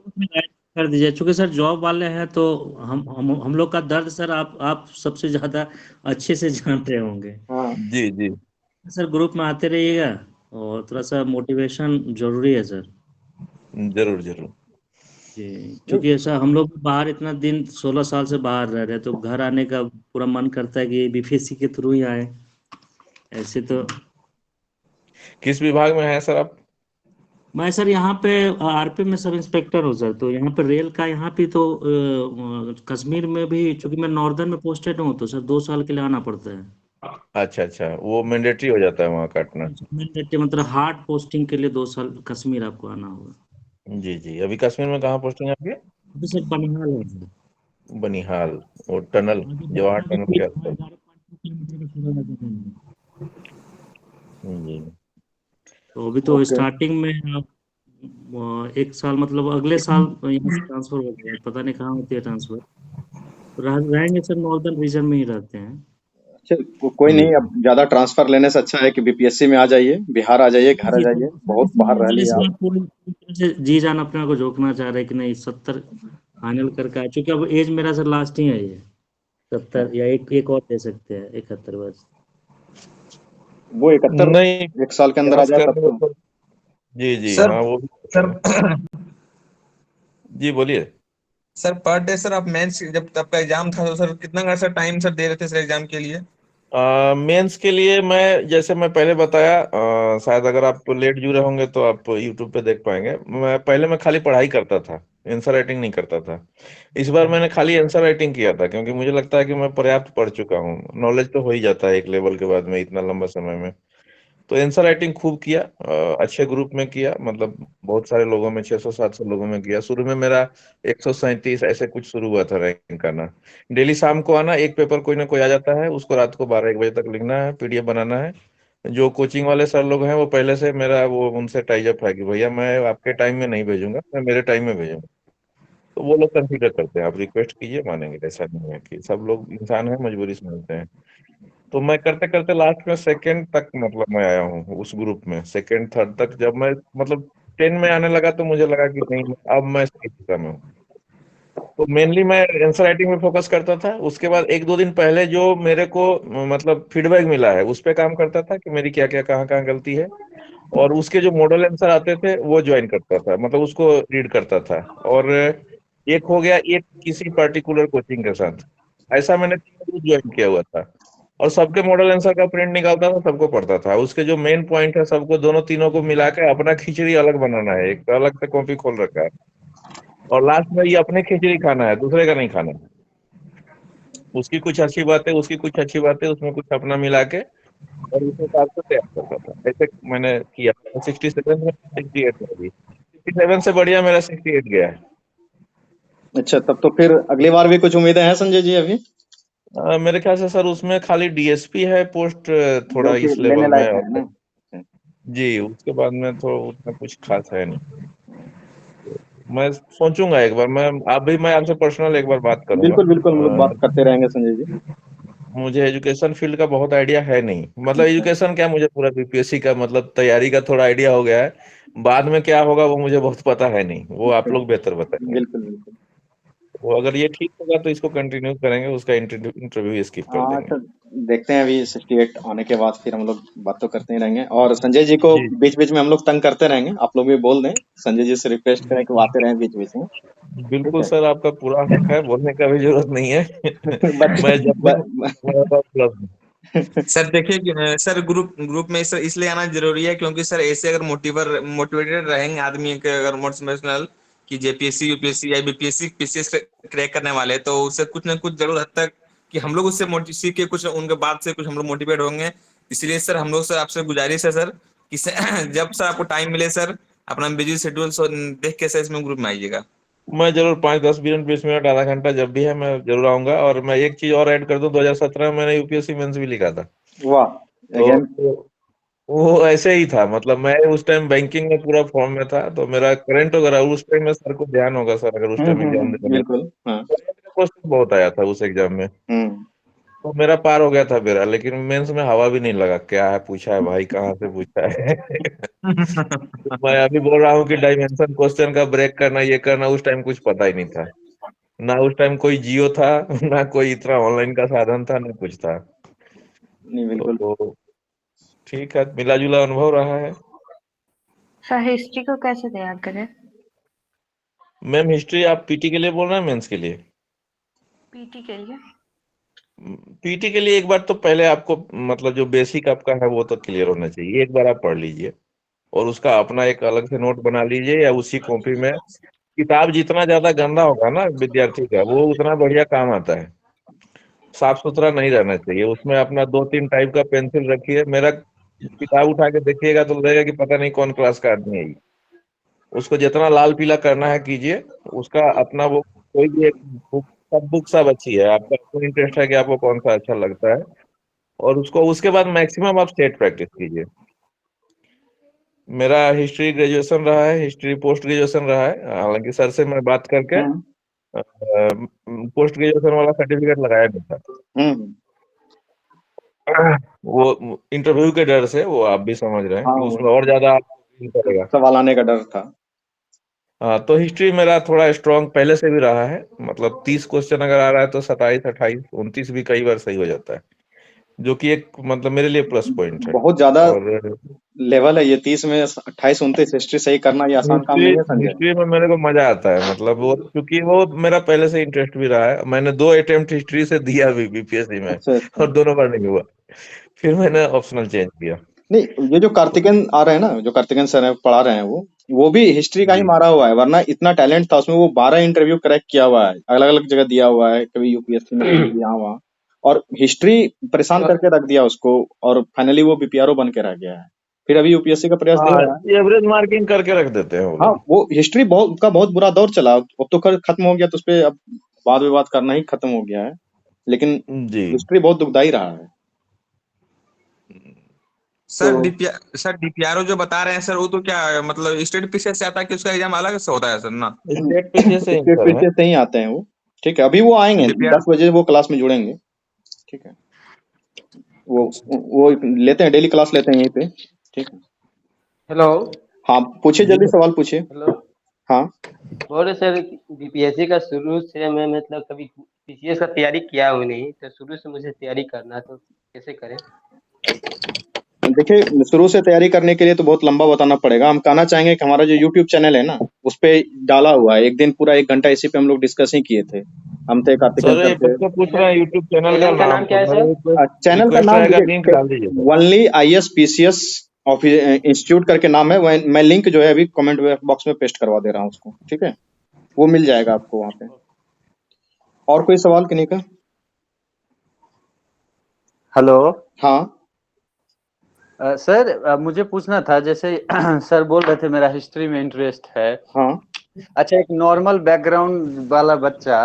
कर दीजिए, चूंकि सर जॉब वाले हैं तो हम लोग का दर्द सर आप सबसे ज्यादा अच्छे से जान रहे होंगे। हाँ। जी जी, सर ग्रुप में आते रहिएगा, और थोड़ा सा मोटिवेशन जरूरी है सर। जरूर जरूर। जी, क्योंकि ऐसा हम लोग बाहर इतना दिन 16 साल से बाहर रह रहे हैं, तो घर आने का पूरा मन करता है कि बीपीएससी के थ्रू ही आए। ऐसे तो किस विभाग में है सर आप? मैं सर यहाँ पे आरपी में सब इंस्पेक्टर हूँ सर। तो यहाँ पे रेल का यहाँ पे तो कश्मीर में भी, चूंकि मैं नॉर्दर्न में पोस्टेड हूँ, तो सर 2 साल के लिए आना पड़ता है। अच्छा अच्छा, वो मैंडेटरी हो जाता है वहाँ काटना। मतलब हार्ड पोस्टिंग के लिए 2 साल कश्मीर आपको आना होगा। जी जी, अभी कश्मीर में कहाँ पोस्टिंग है आपकी? अभी सर बनिहाल है सर। बनिहाल, वो टनल, हाँ, जो जवाहर बनिहाल से टनल के आसपास। 11.2 किलोमीटर का पूरा रास्ता है। जी। तो अभी तो ओके। स्टार्टिंग में आप 1 साल, मतलब अगले साल यहाँ से ट्रांसफर हो गया है, पता नहीं कहाँ होती है ट्रांसफर। तो रहेंगे सर, नॉर्दर्न रीजन में ही रहते हैं। अच्छा, कोई जी नहीं, अब ज्यादा ट्रांसफर लेने से अच्छा है कि बीपीएससी में आ जाइए, बिहार आ जाइए, घर आ जी, तो जाइए, सर बहुत बाहर इसलिए रह सर लिए इस आप। बार पूरी पूरी तरह से जी जान अपने को झोंकना चाह रहे हैं कि नहीं, 70 फाइनल करके आए, चूंकि अब एज मेरा सर लास्ट ही है ये। 70 या एक और दे सकते हैं, 71 बस। वो 71 नहीं, 1 साल के अंदर आ प्रयास जाए तब करने तो। को तो, जी जी सर हाँ, वो भी होता सर है। जी बोलिए। सर पर डे सर आप मेंस जब तब का एग्जाम था तो सर कितना का सर टाइम सर दे रहे थे सर एग्जाम के लिए? मेंस के लिए मैं, जैसे मैं पहले बताया, शायद अगर आप लेट जुड़े होंगे तो आप यूट्यूब पे देख पाएंगे, मैं खाली पढ़ाई करता था, आंसर राइटिंग नहीं करता था। इस बार मैंने खाली आंसर राइटिंग किया था, क्योंकि मुझे लगता है कि मैं पर्याप्त पढ़ चुका हूँ, नॉलेज तो हो ही जाता है एक लेवल के बाद में इतना लंबा समय में। तो आंसर राइटिंग खूब किया, अच्छे ग्रुप में किया, मतलब बहुत सारे लोगों में, 600-700 लोगों में किया। शुरू में मेरा 137 ऐसे कुछ शुरू हुआ था रैंक करना। डेली शाम को आना, एक पेपर कोई ना कोई आ जाता है, उसको रात को 12-1 बजे तक लिखना है, पीडीएफ बनाना है। जो कोचिंग वाले सर लोग हैं वो पहले से मेरा वो उनसे टाई अप है कि भैया मैं आपके टाइम में नहीं भेजूंगा, मैं मेरे टाइम में भेजूंगा। तो वो लोग कंसीडर करते हैं, आप रिक्वेस्ट कीजिए मानेंगे, ऐसा नहीं है कि सब लोग इंसान है, मजबूरी समझते हैं। तो मैं करते करते लास्ट में सेकंड तक मतलब मैं आया हूँ उस ग्रुप में, सेकंड थर्ड तक। जब मैं मतलब 10 में आने लगा तो मुझे लगा कि नहीं, अब मैं सही दिशा में हूँ। तो मेनली मैं आंसर राइटिंग में फोकस करता था। उसके बाद 1-2 दिन पहले जो मेरे को मतलब फीडबैक मिला है उस पे काम करता था कि मेरी क्या क्या कहाँ कहाँ गलती है, और उसके जो मॉडल आंसर आते थे वो ज्वाइन करता था, मतलब उसको रीड करता था। और एक हो गया एक किसी पर्टिकुलर कोचिंग के साथ, ऐसा मैंने 3 ग्रुप ज्वाइन किया हुआ था, और सबके मॉडल आंसर का प्रिंट निकालता था, सबको पढ़ता था, उसके जो मेन पॉइंट है सबको दोनों तीनों को मिला के अपना खिचड़ी अलग बनाना है, एक अलग से कॉपी खोल रखा है, और लास्ट में ये अपने खिचड़ी खाना है, दूसरे का नहीं खाना। उसकी कुछ अच्छी बातें, उसकी कुछ अच्छी बातें, उसमें कुछ अपना मिला के, और उस हिसाब से तैयार करता था। ऐसे मैंने किया। 67 में 68 में भी, 67 से बढ़िया मेरा 68 गया है। अच्छा, तब तो फिर अगली बार भी कुछ उम्मीदें हैं संजय जी अभी, मेरे ख्याल से सर उसमें खाली डीएसपी है पोस्ट, जो थोड़ा कि इस लेने लेवल में। लायक है ना? जी, उसके बाद में तो उतना कुछ खास है नहीं। मैं सोचूंगा एक बार, मैं आपसे पर्सनल एक बार बात करूंगा। बिल्कुल बिल्कुल, हम लोग बात करते रहेंगे संजय जी। मुझे एजुकेशन फील्ड का बहुत आइडिया है नहीं, मतलब एजुकेशन क्या, मुझे पूरा बीपीएससी का मतलब तैयारी का थोड़ा आइडिया हो गया है। बाद में क्या होगा वो मुझे बहुत पता है नहीं, वो आप लोग बेहतर बताएंगे। बिल्कुल बिल्कुल। वो अगर ये ठीक होगा तो इसको कंटिन्यू करेंगे, उसका इंटरव्यू स्किप कर हाँ देंगे। तो देखते हैं, अभी 68 आने के बाद फिर हम लोग बात तो करते ही रहेंगे, और संजय जी को जी बीच बीच में हम लोग तंग करते रहेंगे, आप लोग भी बोल दें, संजय जी से रिक्वेस्ट करें कि वो आते रहें बीच बीच में। ठीक बिल्कुल है। सर, आपका पूरा हक है, बोलने का भी जरूरत नहीं है। बट मैं जब भी ब, मेरे पास उपलब्ध हूँ। सर देखिए कि, सर ग्रुप ग्रुप में सर इसलिए आना जरूरी है क्योंकि सर ऐसे अगर मोटिवेटेड रहेंगे आदमी के, अगर मोटिवेशनल कि जेपीएससी यूपीएससी या बीपीएससी पीसीएस क्रैक करने वाले, तो उससे कुछ ना कुछ जरूर हद तक कि हम लोग उससे सीख के कुछ उनके बाद से कुछ हम लोग मोटिवेट होंगे। इसलिए सर हम लोग से आपसे गुजारिश है सर कि जब सर आपको टाइम मिले सर, अपना बिजी शेड्यूल देख के सर इसमें ग्रुप में आइएगा। मैं जरूर 5-10 मिनट 20 मिनट आधा घंटा जब भी है मैं जरूर आऊंगा। और मैं एक चीज और ऐड कर दूं, 2017 में मैंने यूपीएससी मेंस भी लिखा था। वाह तो अगेन। वो ऐसे ही था, मतलब मैं उस टाइम बैंकिंग में पूरा फॉर्म में था, तो मेरा करंट वगैरह उस टाइम में सर को ध्यान होगा सर, अगर उस टाइम एग्जाम दे रहे बिल्कुल हाँ। क्वेश्चन बहुत आया था उस एग्जाम में। हम्म। तो मेरा पार हो गया था मेरा, लेकिन मेंस में हवा भी नहीं लगा, क्या है पूछा है भाई, कहाँ से पूछा है। तो मैं अभी बोल रहा हूँ कि डायमेंशन क्वेश्चन का ब्रेक करना, ये करना, उस टाइम कुछ पता ही नहीं था। ना उस टाइम कोई जियो था, ना कोई इतना ऑनलाइन का साधन था, ना कुछ था। नहीं बिल्कुल। तो ठीक है, मिला जुला अनुभव रहा है। सर हिस्ट्री को कैसे तैयार करें? मैम हिस्ट्री आप पीटी के लिए बोल रहे हैं, मेंस के लिए? पीटी के लिए। पीटी के लिए एक बार तो पहले आपको, मतलब जो बेसिक आपका है वो तो क्लियर होना चाहिए, एक बार आप पढ़ लीजिए। और उसका अपना एक अलग से नोट बना लीजिए, या उसी कॉपी में। किताब जितना ज्यादा गंदा होगा ना विद्यार्थी का, वो उतना बढ़िया काम आता है। साफ सुथरा नहीं रहना चाहिए, उसमें अपना 2-3 टाइप का पेंसिल रखिए। मेरा किताब उठा के देखिएगा तो लगेगा कि पता नहीं कौन क्लास का आदमी है ये। उसको जितना लाल पीला करना है कीजिए। उसका अपना वो कोई भी एक बुक, सब बुक सब अच्छी है, आपका आपको इंटरेस्ट है कि आपको कौन सा अच्छा लगता है। और उसको उसके बाद मैक्सिमम आप स्टेट प्रैक्टिस कीजिए। मेरा हिस्ट्री ग्रेजुएशन रहा है, हिस्ट्री पोस्ट ग्रेजुएशन रहा है, हालांकि सर से मैं बात करके हम्म पोस्ट ग्रेजुएशन वाला सर्टिफिकेट लगाया नहीं था। हम्म। वो इंटरव्यू के डर से, वो आप भी समझ रहे हैं हाँ कि वो उसमें और ज्यादा feel करेगा। सवाल आने का डर था। हाँ, तो हिस्ट्री मेरा थोड़ा स्ट्रांग पहले से भी रहा है, मतलब 30 क्वेश्चन अगर आ रहा है तो 27, 28, 29 भी कई बार सही हो जाता है, जो कि एक मतलब मेरे लिए प्लस पॉइंट है। बहुत ज्यादा और लेवल है ये, 30 में 28-29 हिस्ट्री सही करना ये आसान काम हिस्ट्री नहीं है संजय। हिस्ट्री में मेरे को मजा आता है, मतलब वो क्योंकि वो मेरा पहले से इंटरेस्ट भी रहा है। मैंने 2 अटेम्प्ट हिस्ट्री से दिया भी बीपीएससी में, अच्छा अच्छा। और दोनों बार नहीं हुआ। फिर मैंने ऑप्शनल चेंज किया। नहीं, ये जो कार्तिकेयन आ रहे हैं ना, जो कार्तिकेयन सर है पढ़ा रहे हैं, वो भी हिस्ट्री का ही जी मारा हुआ है, वरना इतना टैलेंट था उसमें, वो 12 इंटरव्यू क्रैक किया हुआ है, अलग अलग जगह दिया हुआ है, कभी यूपीएससी में, कभी यहाँ वहाँ, और हिस्ट्री परेशान करके रख दिया उसको, और फाइनली वो बीपीआरओ बन के रह गया है, फिर अभी यूपीएससी का प्रयास दे हाँ, रहा है। एवरेज मार्किंग करके रख देते हैं वो हाँ लोग। वो हिस्ट्री बहुत का बहुत बुरा दौर चला, अब तो खत्म हो गया, तो उस पे अब वाद विवाद करना ही खत्म हो गया है, लेकिन जी हिस्ट्री बहुत दुखदाई रहा है। तो सर डीपीआरओ जो बता रहे हैं सर, वो तो क्या मतलब स्टेट पीसीएस से आता है कि उसका एग्जाम अलग से होता है सर ना? स्टेट पीसीएस से ही स्टेट सर है। पीसीएस से ही आते हैं वो। ठीक है, अभी वो आएंगे डीपीआर 10 बजे वो क्लास में जुड़ेंगे। ठीक है, वो लेते हैं, डेली क्लास लेते हैं यहीं पे। ठीक है। हेलो। हाँ पूछिए, जी जल्दी सवाल पूछिए। हेलो। हाँ बोल रहे सर, बीपीएससी का शुरू से मैं मतलब कभी पीसीएस का तैयारी किया हूँ नहीं, तो शुरू से मुझे तैयारी करना है, तो कैसे करें? देखिए, शुरू से तैयारी करने के लिए तो बहुत लंबा बताना पड़ेगा, हम कहना चाहेंगे कि हमारा जो यूट्यूब चैनल है ना, उस पे डाला हुआ है, एक दिन पूरा 1 घंटा इसी पे हम लोग डिस्कस ही किए थे, हम थे, कार्तिकेयन सर, सर ये थे। बच्चे पूछ रहे चैनल हैं यूट्यूब चैनल का चैनल का नाम, नाम तो क्या है मेरा सर? चैनल का रिक्वेस्ट नाम रहेगा, लिंक देखिए, डाल दीजिए sir. Only IAS PCS institute करके नाम है, मैं लिंक जो है अभी कमेंट बॉक्स में पेस्ट करवा दे रहा हूँ उसको। ठीक है, वो मिल जाएगा आपको वहाँ पे। और कोई सवाल किन्हीं का? हेलो। हाँ सर, मुझे पूछना था, जैसे सर बोल रहे थे मेरा हिस्ट्री में इंटरेस्ट है। हाँ। अच्छा, एक नॉर्मल बैकग्राउंड वाला बच्चा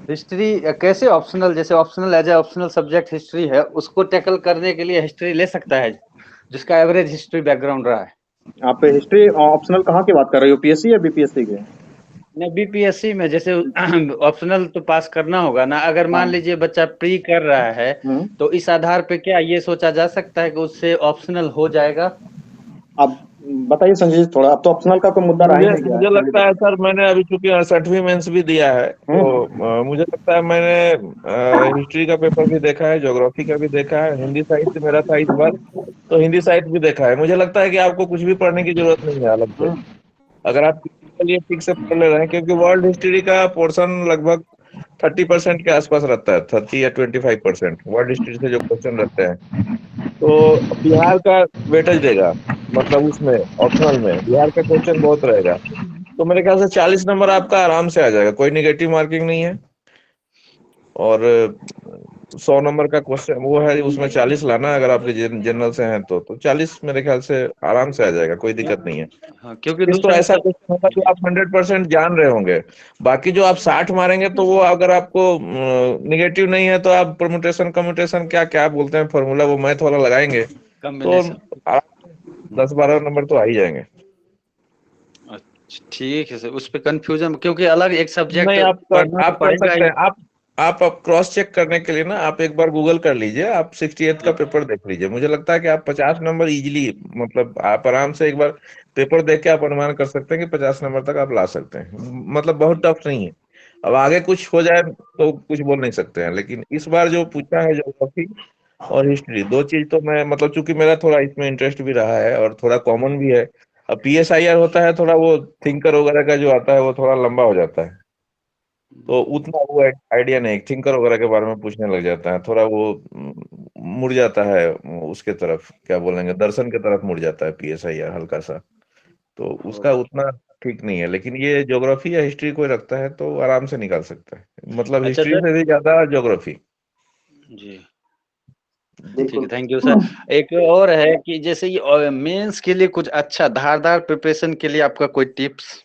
हिस्ट्री कैसे ऑप्शनल, जैसे optional as a optional subject history है, उसको टैकल करने के लिए हिस्ट्री ले सकता है? जिसका एवरेज हिस्ट्री बैकग्राउंड रहा है। आप हिस्ट्री ऑप्शनल कहाँ की बात कर रहे हो, यूपीएससी या बीपीएससी के? नहीं, बीपीएससी में जैसे ऑप्शनल तो पास करना होगा ना, अगर मान हाँ। लीजिए बच्चा प्री कर रहा है तो इस आधार पे क्या ये सोचा जा सकता है कि उससे ऑप्शनल हो जाएगा? अब बताइए संजय जी थोड़ा, अब तो ऑप्शनल का कोई मुद्दा रह ही मुझे नहीं गया मुझे है, चलिए लगता है सर, मैंने अभी चूंकि 68वीं मेंस भी दिया है, तो मुझे लगता है मैंने हिस्ट्री का पेपर भी देखा है, ज्योग्राफी का भी देखा है, हिंदी साहित्य मेरा था इस बार, तो हिंदी साहित्य भी देखा है। मुझे लगता है कि आपको कुछ भी पढ़ने की जरूरत नहीं है अलग से, अगर आप के लिए ठीक से पढ़ ले रहे हैं, क्योंकि वर्ल्ड हिस्ट्री का पोर्शन लगभग 30% के आसपास रहता है, 30 या 25% वर्ल्ड हिस्ट्री से जो क्वेश्चन रहते हैं, तो बिहार का वेटेज देगा, मतलब उसमें ऑप्शनल में बिहार का क्वेश्चन बहुत रहेगा, तो मेरे ख्याल से 40 नंबर आपका आराम से आ जाएगा, कोई निगेटिव मार्किंग नहीं है। और 100 नंबर का क्वेश्चन वो है, उसमें 40 लाना, अगर आपके जनरल से हैं तो 40 मेरे ख्याल से आराम से आ जाएगा, कोई दिक्कत नहीं है। हाँ, क्योंकि इस तो दूसरा ऐसा क्वेश्चन होगा जो आप 100% जान रहे होंगे, बाकी जो आप 60 मारेंगे तो वो अगर आपको निगेटिव नहीं है तो आप परम्यूटेशन कम्यूटेशन क्या क्या बोलते हैं फॉर्मूला, वो मैथ वाला लगाएंगे तो कॉम्बिनेशन। 10-12 नंबर तो आ ही जाएंगे। अच्छा, ठीक है सर, उस पे कंफ्यूजन, क्योंकि अलग एक सब्जेक्ट नहीं, पढ़ना तो आप कर पड़ेगा सकते ही। हैं, आप क्रॉस चेक करने के लिए ना आप एक बार गूगल कर लीजिए, आप 68 का पेपर देख लीजिए, मुझे लगता है कि आप 50 नंबर इजीली, मतलब आप आराम से एक बार पेपर देख के आप अनुमान कर सकते हैं कि 50 नंबर तक आप ला सकते हैं, मतलब बहुत टफ नहीं है। अब आगे कुछ हो जाए तो कुछ बोल नहीं सकते हैं, लेकिन इस बार जो पूछा है ज्योग्राफी और हिस्ट्री, दो चीज तो मैं, मतलब चूंकि मेरा थोड़ा इसमें इंटरेस्ट भी रहा है और थोड़ा कॉमन भी है। अब पीएसआईआर होता है थोड़ा, वो थिंकर वगैरह का जो आता है वो थोड़ा लंबा हो जाता है, तो उतना वो आइडिया नहीं, थिंकर वगैरह के बारे में पूछने लग जाता है, थोड़ा वो मुड़ जाता है उसके तरफ, क्या बोलेंगे, दर्शन के तरफ मुड़ जाता है पीएसआईआर हल्का सा, तो उसका उतना ठीक नहीं है। लेकिन ये ज्योग्राफी या हिस्ट्री कोई रखता है तो आराम से निकाल सकता है, मतलब अच्छा हिस्ट्री सर। से भी ज्यादा ज्योग्राफी। जी, ठीक है, थैंक यू सर। एक और है कि जैसे ये मेंस के लिए कुछ अच्छा धारदार प्रिपरेशन के लिए आपका कोई टिप्स?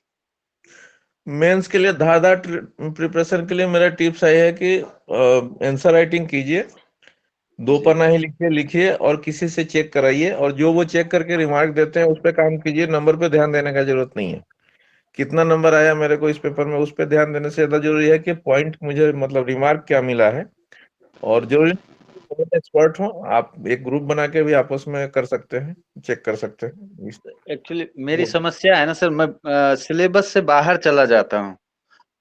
मेंस के लिए धारदार प्रिपरेशन के लिए मेरा टिप्स ये है कि आंसर राइटिंग कीजिए, दो जी। पन्ना ही लिखिए लिखिए और किसी से चेक कराइए, और जो वो चेक करके रिमार्क देते हैं उस पर काम कीजिए, नंबर पे ध्यान देने का जरूरत नहीं है, कितना नंबर आया मेरे को इस पेपर में उस पर ध्यान देने से ज्यादा जरूरी है कि पॉइंट मुझे, मतलब रिमार्क क्या मिला है। और जरूरी बहुत एक्सपर्ट हो आप, एक ग्रुप बना के भी आपस में कर सकते हैं, चेक कर सकते हैं एक्चुअली मेरी समस्या है ना सर, मैं सिलेबस से बाहर चला जाता हूँ।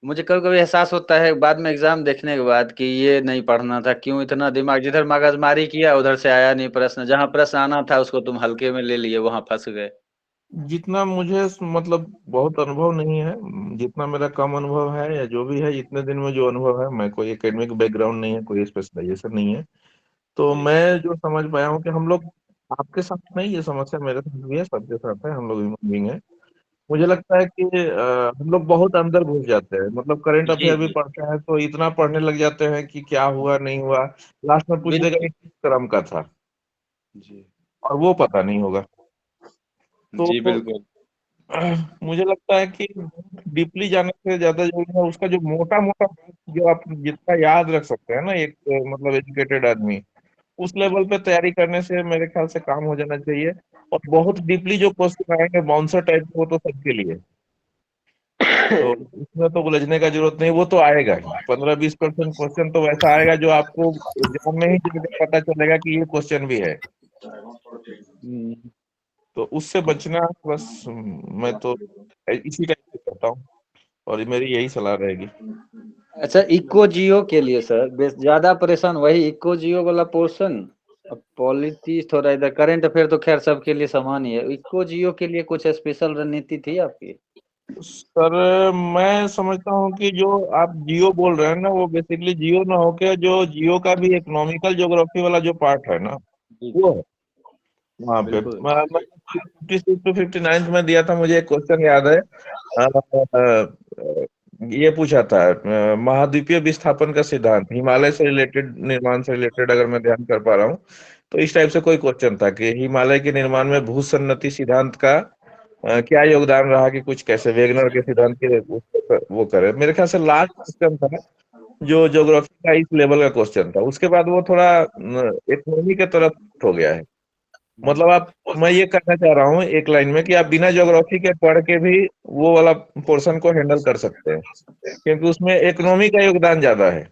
मुझे कभी कभी एहसास होता है बाद में एग्जाम देखने के बाद कि ये नहीं पढ़ना था, क्यों इतना दिमाग, जिधर मगजमारी किया उधर से आया नहीं प्रश्न, जहाँ प्रश्न आना था उसको तुम हल्के में ले लिए, वहां फंस गए। जितना मुझे, मतलब बहुत अनुभव नहीं है, जितना मेरा कम अनुभव है या जो भी है, इतने दिन में जो अनुभव है, मैं कोई एकेडमिक बैकग्राउंड नहीं है, कोई स्पेशलाइजेशन नहीं है, तो जी। मैं जो समझ पाया हूँ कि हम लोग, आपके साथ नहीं, ये समस्या मेरे साथ भी है, सबके साथ है, हम लोग ह्यूमन बीइंग है। मुझे लगता है कि हम लोग बहुत अंदर घुस जाते हैं, मतलब करंट जी। अफेयर भी जी। पढ़ते हैं तो इतना पढ़ने लग जाते हैं कि क्या हुआ नहीं हुआ, लास्ट में पूछ देगा बिल्कुल। कि किस क्रम का था, जी। और वो पता नहीं होगा। तो जी बिल्कुल। मुझे लगता है कि डीपली जाने से ज्यादा जरूरी है उसका जो मोटा मोटा, जो आप जितना याद रख सकते हैं ना, एक मतलब एजुकेटेड आदमी, उस लेवल पे तैयारी करने से मेरे ख्याल से काम हो जाना चाहिए। और बहुत डीपली जो क्वेश्चन आएंगे बाउंसर टाइप, वो तो सबके लिए, तो उसमें तो उलझने का जरूरत नहीं, वो तो आएगा ही, 15-20% क्वेश्चन तो वैसा आएगा जो आपको एग्जाम में ही जाकर पता चलेगा कि ये क्वेश्चन भी है, तो उससे बचना बस, मैं तो इसी टाइप से करता हूँ, और मेरी यही सलाह रहेगी। अच्छा, इको जियो के लिए सर ज्यादा परेशान वही इको जियो वाला पोर्शन, अब पॉलिटी थोड़ा इधर, करंट अफेयर तो खैर सबके लिए समान ही है, इको जियो के लिए कुछ स्पेशल रणनीति थी आपकी? सर मैं समझता हूँ कि जो आप जियो बोल रहे हैं ना, वो बेसिकली जियो ना होके जो जियो का भी इकोनॉमिकल ज्योग्राफी वाला जो पार्ट है ना, जी वो जी। है वहाँ पे। बिल्कुल। मैं 56 to 59 में दिया था, मुझे एक क्वेश्चन याद है, ये पूछा था महाद्वीपीय विस्थापन का सिद्धांत, हिमालय से रिलेटेड, निर्माण से रिलेटेड, अगर मैं ध्यान कर पा रहा हूँ, तो इस टाइप से कोई क्वेश्चन था कि हिमालय के निर्माण में भूसन्नति सिद्धांत का क्या योगदान रहा, कि कुछ कैसे वेगनर के सिद्धांत के वो करे, मेरे ख्याल से लास्ट क्वेश्चन था जो ज्योग्राफी का इस लेवल का क्वेश्चन था, उसके बाद वो थोड़ा इकोनॉमी के तरफ हो गया है। मतलब आप, मैं ये कहना चाह रहा हूँ एक लाइन में कि आप बिना ज्योग्राफी के पढ़ के भी वो वाला पोर्शन को हैंडल कर सकते हैं, क्योंकि उसमें इकोनॉमी का योगदान ज्यादा है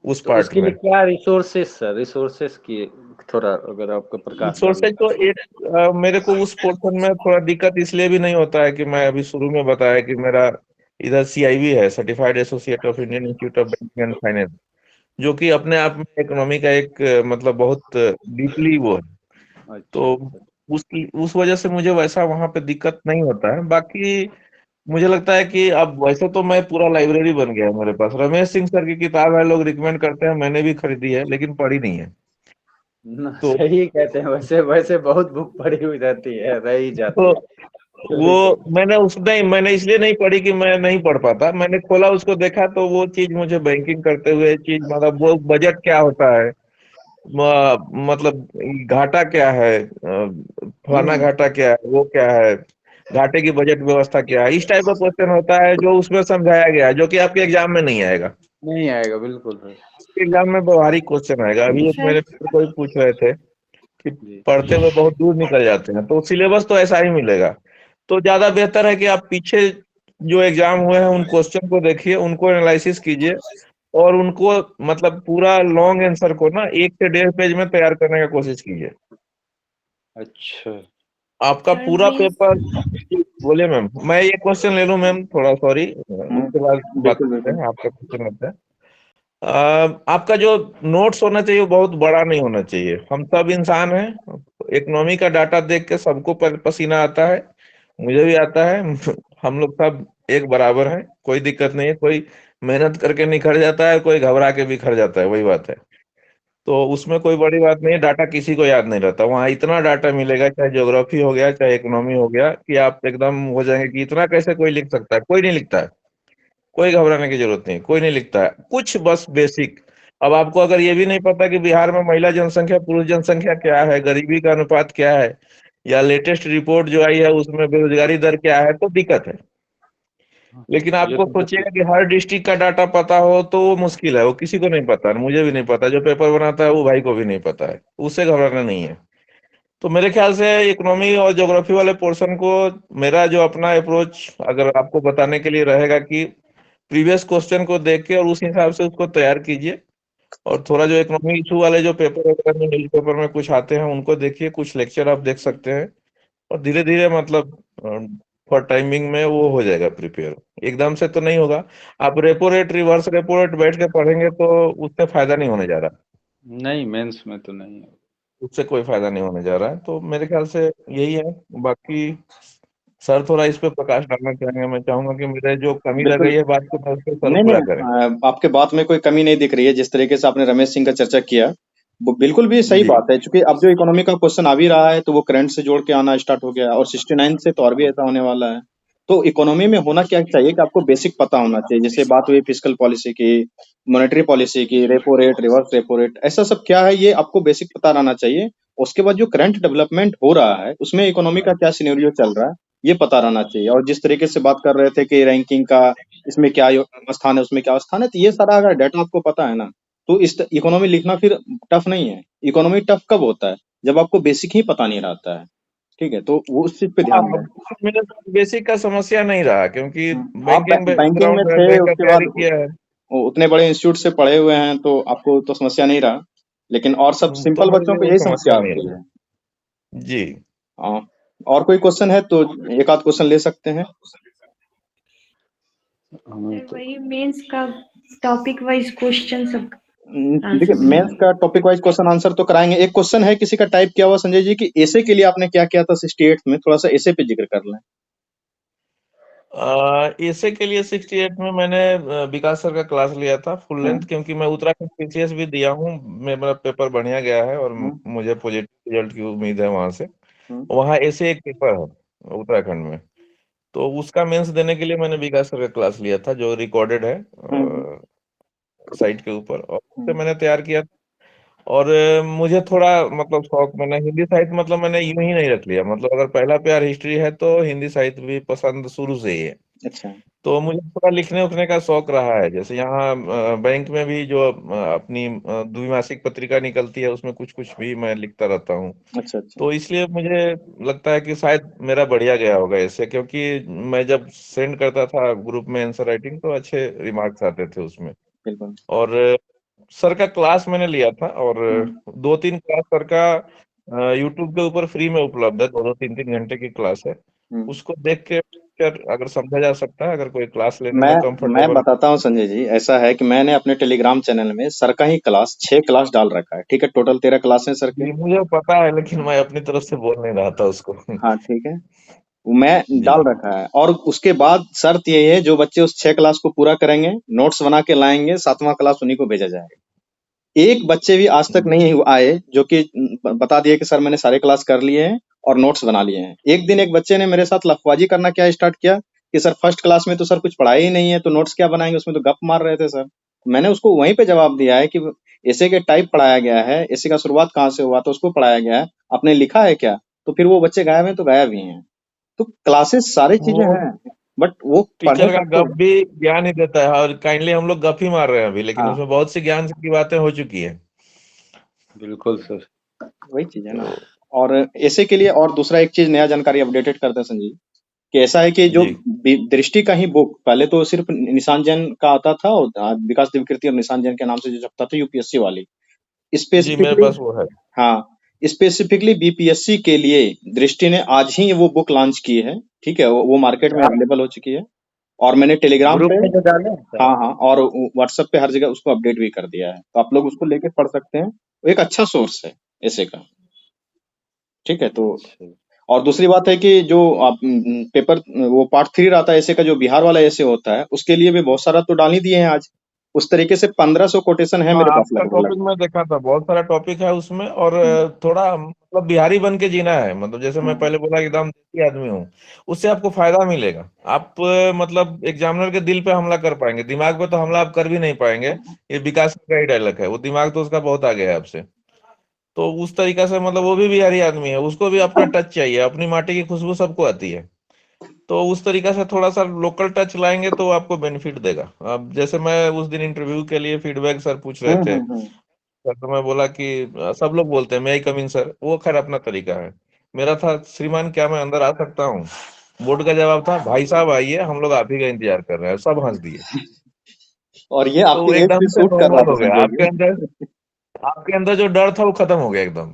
उस तो पार्ट इसके लिए में। क्या रिसोर्सेस सर, रिसोर्सेस की थोड़ा अगर आपको प्रकाश डालना। सोर्सेज तो एक मेरे को उस पोर्शन में थोड़ा दिक्कत इसलिए भी नहीं होता है कि मैं अभी शुरू में बताया कि मेरा इधर CIB है, certified associate of Indian institute of banking and finance, जो कि अपने आप में इकोनॉमी का एक मतलब बहुत डीपली वो है। अच्छा तो अच्छा। उस वजह से मुझे वैसा वहां पे दिक्कत नहीं होता है। बाकी मुझे लगता है कि अब वैसे तो मैं पूरा लाइब्रेरी बन गया है मेरे पास। रमेश सिंह सर की किताब है, लोग रिकमेंड करते हैं, मैंने भी खरीदी है लेकिन पढ़ी नहीं है। तो सही कहते हैं, वैसे वैसे बहुत बुक पड़ी हुई रहती है, रह ही जाती तो है। वो चोरी चोरी। मैंने इसलिए नहीं पढ़ी कि मैं नहीं पढ़ पाता। मैंने खोला, उसको देखा, तो वो चीज मुझे बैंकिंग करते हुए चीज, मतलब वो बजट क्या होता है, मतलब घाटा क्या है, फलाना घाटा क्या है, वो क्या है, घाटे की बजट व्यवस्था क्या है, इस टाइप का क्वेश्चन होता है जो उसमें समझाया गया है, जो कि आपके एग्जाम में नहीं आएगा। नहीं आएगा, बिल्कुल सर। एग्जाम में व्यवहारिक क्वेश्चन आएगा। अभी एक सर मेरे मित्र को ही पूछ रहे थे कि जी। पढ़ते हुए बहुत दूर निकल जाते हैं, तो सिलेबस तो ऐसा ही मिलेगा। तो ज्यादा बेहतर है कि आप पीछे जो एग्जाम हुए हैं उन क्वेश्चन को देखिए, उनको एनालिसिस कीजिए, और उनको मतलब पूरा लॉन्ग आंसर को ना 1 से 1.5 पेज में तैयार करने का कोशिश कीजिए। अच्छा। आपका सर पूरा मीन्स पेपर। बोलिए मैम, मैं ये क्वेश्चन ले लूं मैम, थोड़ा सॉरी, उसके बाद बात बिल्कुल करते बिल्कुल। हैं। आपका क्वेश्चन होता है, आपका जो नोट्स होना चाहिए वो बहुत बड़ा नहीं होना चाहिए। हम सब इंसान हैं, इकोनॉमी का डाटा देख के सबको पसीना आता है, मुझे भी आता है। हम लोग सब एक बराबर हैं, कोई दिक्कत नहीं है। कोई मेहनत करके निखर जाता है, कोई घबरा के बिखर जाता है, वही बात है। तो उसमें कोई बड़ी बात नहीं है। डाटा किसी को याद नहीं रहता, वहाँ इतना डाटा मिलेगा, चाहे ज्योग्राफी हो गया चाहे इकोनॉमी हो गया, कि आप एकदम हो जाएंगे कि इतना कैसे कोई लिख सकता है। कोई नहीं लिखता है, कोई घबराने की जरूरत नहीं, कोई नहीं लिखता है कुछ, बस बेसिक। अब आपको अगर ये भी नहीं पता कि बिहार में महिला जनसंख्या पुरुष जनसंख्या क्या है, गरीबी का अनुपात क्या है, या लेटेस्ट रिपोर्ट जो आई है उसमें बेरोजगारी दर क्या है, तो दिक्कत है। लेकिन ये आपको तो सोचिएगा कि हर डिस्ट्रिक्ट का डाटा पता हो तो वो मुश्किल है, वो किसी को नहीं पता, मुझे भी नहीं पता, जो पेपर बनाता है वो भाई को भी नहीं पता है। उससे घबराना नहीं है। तो मेरे ख्याल से इकोनॉमी और ज्योग्राफी वाले पोर्शन को, मेरा जो अपना अप्रोच अगर आपको बताने के लिए रहेगा कि प्रीवियस क्वेश्चन को देख के और उस हिसाब से उसको तैयार कीजिए। और थोड़ा जो इकोनॉमिक इशू वाले जो पेपर वगैरह में न्यूज पेपर में कुछ आते हैं उनको देखिए, कुछ लेक्चर आप देख सकते हैं, और धीरे धीरे मतलब फॉर टाइमिंग में वो हो जाएगा प्रिपेयर। एकदम से तो नहीं होगा। आप repo rate, reverse repo rate बैठ के पढ़ेंगे तो उससे फायदा नहीं होने जा रहा। नहीं, मेंस में तो नहीं है। उससे कोई फायदा नहीं होने जा रहा है। तो मेरे ख्याल से यही है। बाकी सर थोड़ा इस पे प्रकाश डालना चाहेंगे। मैं चाहूंगा कि मेरे जो कमी लग बिल्कुल। गई है बात को, मैं उसको सर नहीं पूरा नहीं, करें। आपके बात में कोई कमी नहीं दिख रही है। जिस तरीके से आपने रमेश सिंह का चर्चा किया, वो बिल्कुल भी सही जी। बात है। क्योंकि अब जो इकोनॉमी का क्वेश्चन आ भी रहा है तो वो करंट से जोड़ के आना स्टार्ट हो गया है, और 69 से तो और भी ऐसा होने वाला है। तो इकोनॉमी में होना क्या चाहिए कि आपको बेसिक पता होना चाहिए। जैसे बात हुई फिस्कल पॉलिसी की, मॉनेटरी पॉलिसी की, repo rate, reverse repo rate, ऐसा सब क्या है ये आपको बेसिक पता रहना चाहिए। उसके बाद जो करंट डेवलपमेंट हो रहा है उसमें इकोनॉमी का क्या सिनेरियो चल रहा है ये पता रहना चाहिए। और जिस तरीके से बात कर रहे थे कि रैंकिंग का इसमें क्या स्थान है, उसमें क्या स्थान है, तो ये सारा अगर डाटा आपको पता है ना, तो इस इकोनॉमी लिखना फिर टफ नहीं है। इकोनॉमी टफ कब होता है? जब आपको बेसिक ही पता नहीं रहता है। ठीक है, तो वो उस चीज पे हाँ, ध्यान दें। मेरे साथ बेसिक का समस्या नहीं रहा, क्योंकि आप बैंकिंग बैंकिंग में बैकग्राउंड है, थे, बैंक का उसके बाद तैयारी किया है। उतने बड़े इंस्टीट्यूट से पढ़े हुए हैं तो आपको तो समस्या नहीं रहा। लेकिन और सब तो सिंपल मेरे बच्चों लिए को वो यही समस्या समस्या नहीं आती रहा। है। जी। हाँ, और कोई क्वेश्चन है तो एक आध क्वेश्चन ले सकते हैं। हमें सर तो वही मेंस का टॉपिक वाइज क्वेश्चन सब देखिए, आंसर मेंस चाहिए। का टॉपिक वाइज क्वेश्चन आंसर तो कराएंगे। एक क्वेश्चन है किसी का टाइप किया हुआ, संजय जी, कि एसे के लिए आपने क्या किया था 68 में, थोड़ा सा एसे पे जिक्र कर लें। एसे के लिए 68 में मैंने विकास सर का क्लास लिया था फुल लेंथ, हम्म क्योंकि मैं उत्तराखंड पीसीएस भी दिया हूँ। मेरा पेपर बढ़िया गया है और हम्म मुझे पॉजिटिव रिजल्ट की उम्मीद है वहां से। हम्म वहाँ ऐसे एक पेपर है उत्तराखंड में, तो उसका मेंस देने के लिए मैंने विकास सर का क्लास लिया था, जो रिकॉर्डेड है हम्म साइट के ऊपर, और उससे हम्म मैंने तैयार किया। और मुझे थोड़ा मतलब शौक, मैंने हिंदी साहित्य मतलब मैंने यूं ही नहीं रख लिया। मतलब अगर पहला प्यार हिस्ट्री है तो हिंदी साहित्य भी पसंद शुरू से ही है। अच्छा। तो मुझे थोड़ा लिखने उखने का शौक रहा है। जैसे यहाँ बैंक में भी जो अपनी द्विमासिक पत्रिका निकलती है, उसमें कुछ कुछ भी मैं लिखता रहता हूँ। अच्छा अच्छा तो इसलिए मुझे लगता है कि शायद मेरा बढ़िया गया होगा इससे, क्योंकि मैं जब सेंड करता था ग्रुप में आंसर राइटिंग, तो अच्छे रिमार्क्स आते थे उसमें। बिल्कुल। और सर का क्लास मैंने लिया था, और हम्म 2-3 क्लास सर का यूट्यूब के ऊपर फ्री में उपलब्ध है। 2-2 3-3 घंटे की क्लास है। हम्म। उसको देख के फिर अगर समझा जा सकता है, अगर कोई क्लास लेने मैं में मैं कंफर्टेबल। बताता हूँ संजय जी, ऐसा है कि मैंने अपने टेलीग्राम चैनल में सर का ही क्लास 6 क्लास डाल रखा है। ठीक है, टोटल 13 क्लास है सर के। जी मुझे पता है, लेकिन मैं अपनी तरफ से बोल नहीं रहा था उसको। हाँ ठीक है, मैं जी डाल रखा है। और उसके बाद शर्त ये है, जो बच्चे उस 6 क्लास को पूरा करेंगे, नोट्स बना के लाएंगे, 7वां क्लास उन्हीं को भेजा जाएगा। एक बच्चे भी आज तक नहीं आए जो कि बता दिए कि सर मैंने सारे क्लास कर लिए हैं और नोट्स बना लिए हैं। एक दिन एक बच्चे ने मेरे साथ लफबाजी करना क्या स्टार्ट किया कि सर फर्स्ट क्लास में तो सर कुछ पढ़ाई ही नहीं है, तो नोट्स क्या बनाएंगे, उसमें तो गप मार रहे थे सर। मैंने उसको वहीं पे जवाब दिया है कि ऐसे के टाइप पढ़ाया गया है, ऐसे का शुरुआत कहाँ से हुआ तो उसको पढ़ाया गया है, आपने लिखा है क्या? तो फिर वो बच्चे गायब हैं तो गायब ही हैं। तो क्लासेस सारी चीजें वो हैं, बट वो पढ़े टीचर का पढ़ते गप भी ज्ञान ही देता है, और काइंडली हम लोग गप ही मार रहे हैं अभी, लेकिन हाँ उसमें बहुत सी ज्ञान की बातें हो चुकी है। बिल्कुल सर। वही चीज है ना। तो और ऐसे के लिए और दूसरा एक चीज नया जानकारी अपडेटेड करते हैं संजीव, कि ऐसा है कि जो जी दृष्टि का ही बुक पहले तो सिर्फ निशान जैन का आता था, और विकास दिव्यकीर्ति और निशान जैन के नाम से जो छपता था यूपीएससी वाली जी मेरे स्पेसिफिकली। पास वो है। हाँ, स्पेसिफिकली बीपीएससी के लिए दृष्टि ने आज ही वो बुक लॉन्च की है। ठीक है, वो मार्केट में अच्छा, अवेलेबल हो चुकी है। और मैंने टेलीग्राम ग्रुप पे, में जो डाले हैं सर। हाँ हाँ, और व्हाट्सएप पे हर जगह उसको अपडेट भी कर दिया है, तो आप लोग उसको लेके पढ़ सकते हैं। वो एक अच्छा सोर्स है ऐसे का। ठीक है, तो अच्छा और दूसरी बात है कि जो आप पेपर वो पार्ट 3 रहता है ऐसे का, जो बिहार वाला ऐसे होता है, उसके लिए भी बहुत सारा तो डाल ही दिए हैं आज। उस तरीके से 1500 कोटेशन है हाँ, मेरे पास आपका लगभग टॉपिक लगभग। मैं देखा था, बहुत सारा टॉपिक है उसमें। और हम्म, थोड़ा मतलब बिहारी बन के जीना है। मतलब जैसे मैं हम्म, पहले बोला कि एकदम देसी आदमी हूँ, उससे आपको फायदा मिलेगा। आप मतलब एग्जामिनर के दिल पे हमला कर पाएंगे, दिमाग पे तो हमला आप कर भी नहीं पाएंगे। ये विकास का ही डायलॉग है, वो दिमाग तो उसका बहुत आगे है आपसे। तो उस तरीका से मतलब वो भी बिहारी आदमी है, उसको भी अपना टच चाहिए, अपनी माटी की खुशबू सबको आती है। तो उस तरीका से थोड़ा सा लोकल टच लाएंगे तो आपको बेनिफिट देगा। अब जैसे मैं उस दिन इंटरव्यू के लिए फीडबैक सर पूछ रहे थे, हम्म। सर तो मैं बोला कि सब लोग बोलते हैं मैं ही कम इन सर, वो खैर अपना तरीका है। मेरा था, श्रीमान क्या मैं अंदर आ सकता हूँ? बोर्ड का जवाब था, भाई साहब आइए, हम लोग आप ही का इंतजार कर रहे हैं। सब हंस दिए। और ये तो आपके एज एकदम पे से सूट कर रहा नॉर्मल था हो गया संजय आपके अंदर। जी। आपके अंदर जो डर था वो खत्म हो गया एकदम।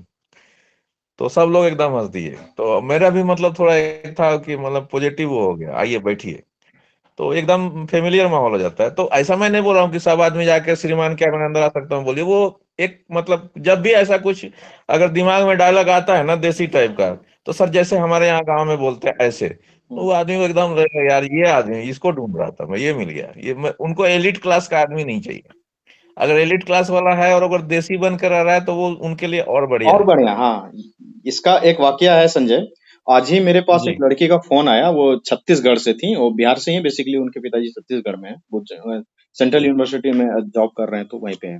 तो सब लोग एकदम हंस दिए। तो मेरा भी मतलब थोड़ा एक था कि मतलब पॉजिटिव वो हो गया, आइए बैठिए। तो एकदम फेमिलियर माहौल हो जाता है। तो ऐसा मैं नहीं बोल रहा हूँ कि सब आदमी जाके श्रीमान क्या मैं अंदर आ सकता हूँ बोलिए। वो एक मतलब जब भी ऐसा कुछ अगर दिमाग में डायलॉग आता है ना देसी टाइप का, तो सर जैसे हमारे यहाँ गांव में बोलते हैं ऐसे, तो वो आदमी को एकदम लगेगा, यार ये आदमी इसको ढूंढ रहा था मैं, ये मिल गया। उनको एलिट क्लास का आदमी नहीं चाहिए। अगर एलिट क्लास वाला है और अगर देसी बन कर आ रहा है, तो वो उनके लिए और बढ़िया और है। बढ़िया, हाँ। इसका एक वाकया है संजय, आज ही मेरे पास एक जी लड़की का फोन आया, वो छत्तीसगढ़ से थी, वो बिहार से ही बेसिकली, उनके पिताजी छत्तीसगढ़ में है, वो सेंट्रल जी यूनिवर्सिटी में जॉब कर रहे हैं, तो वहीं पे है।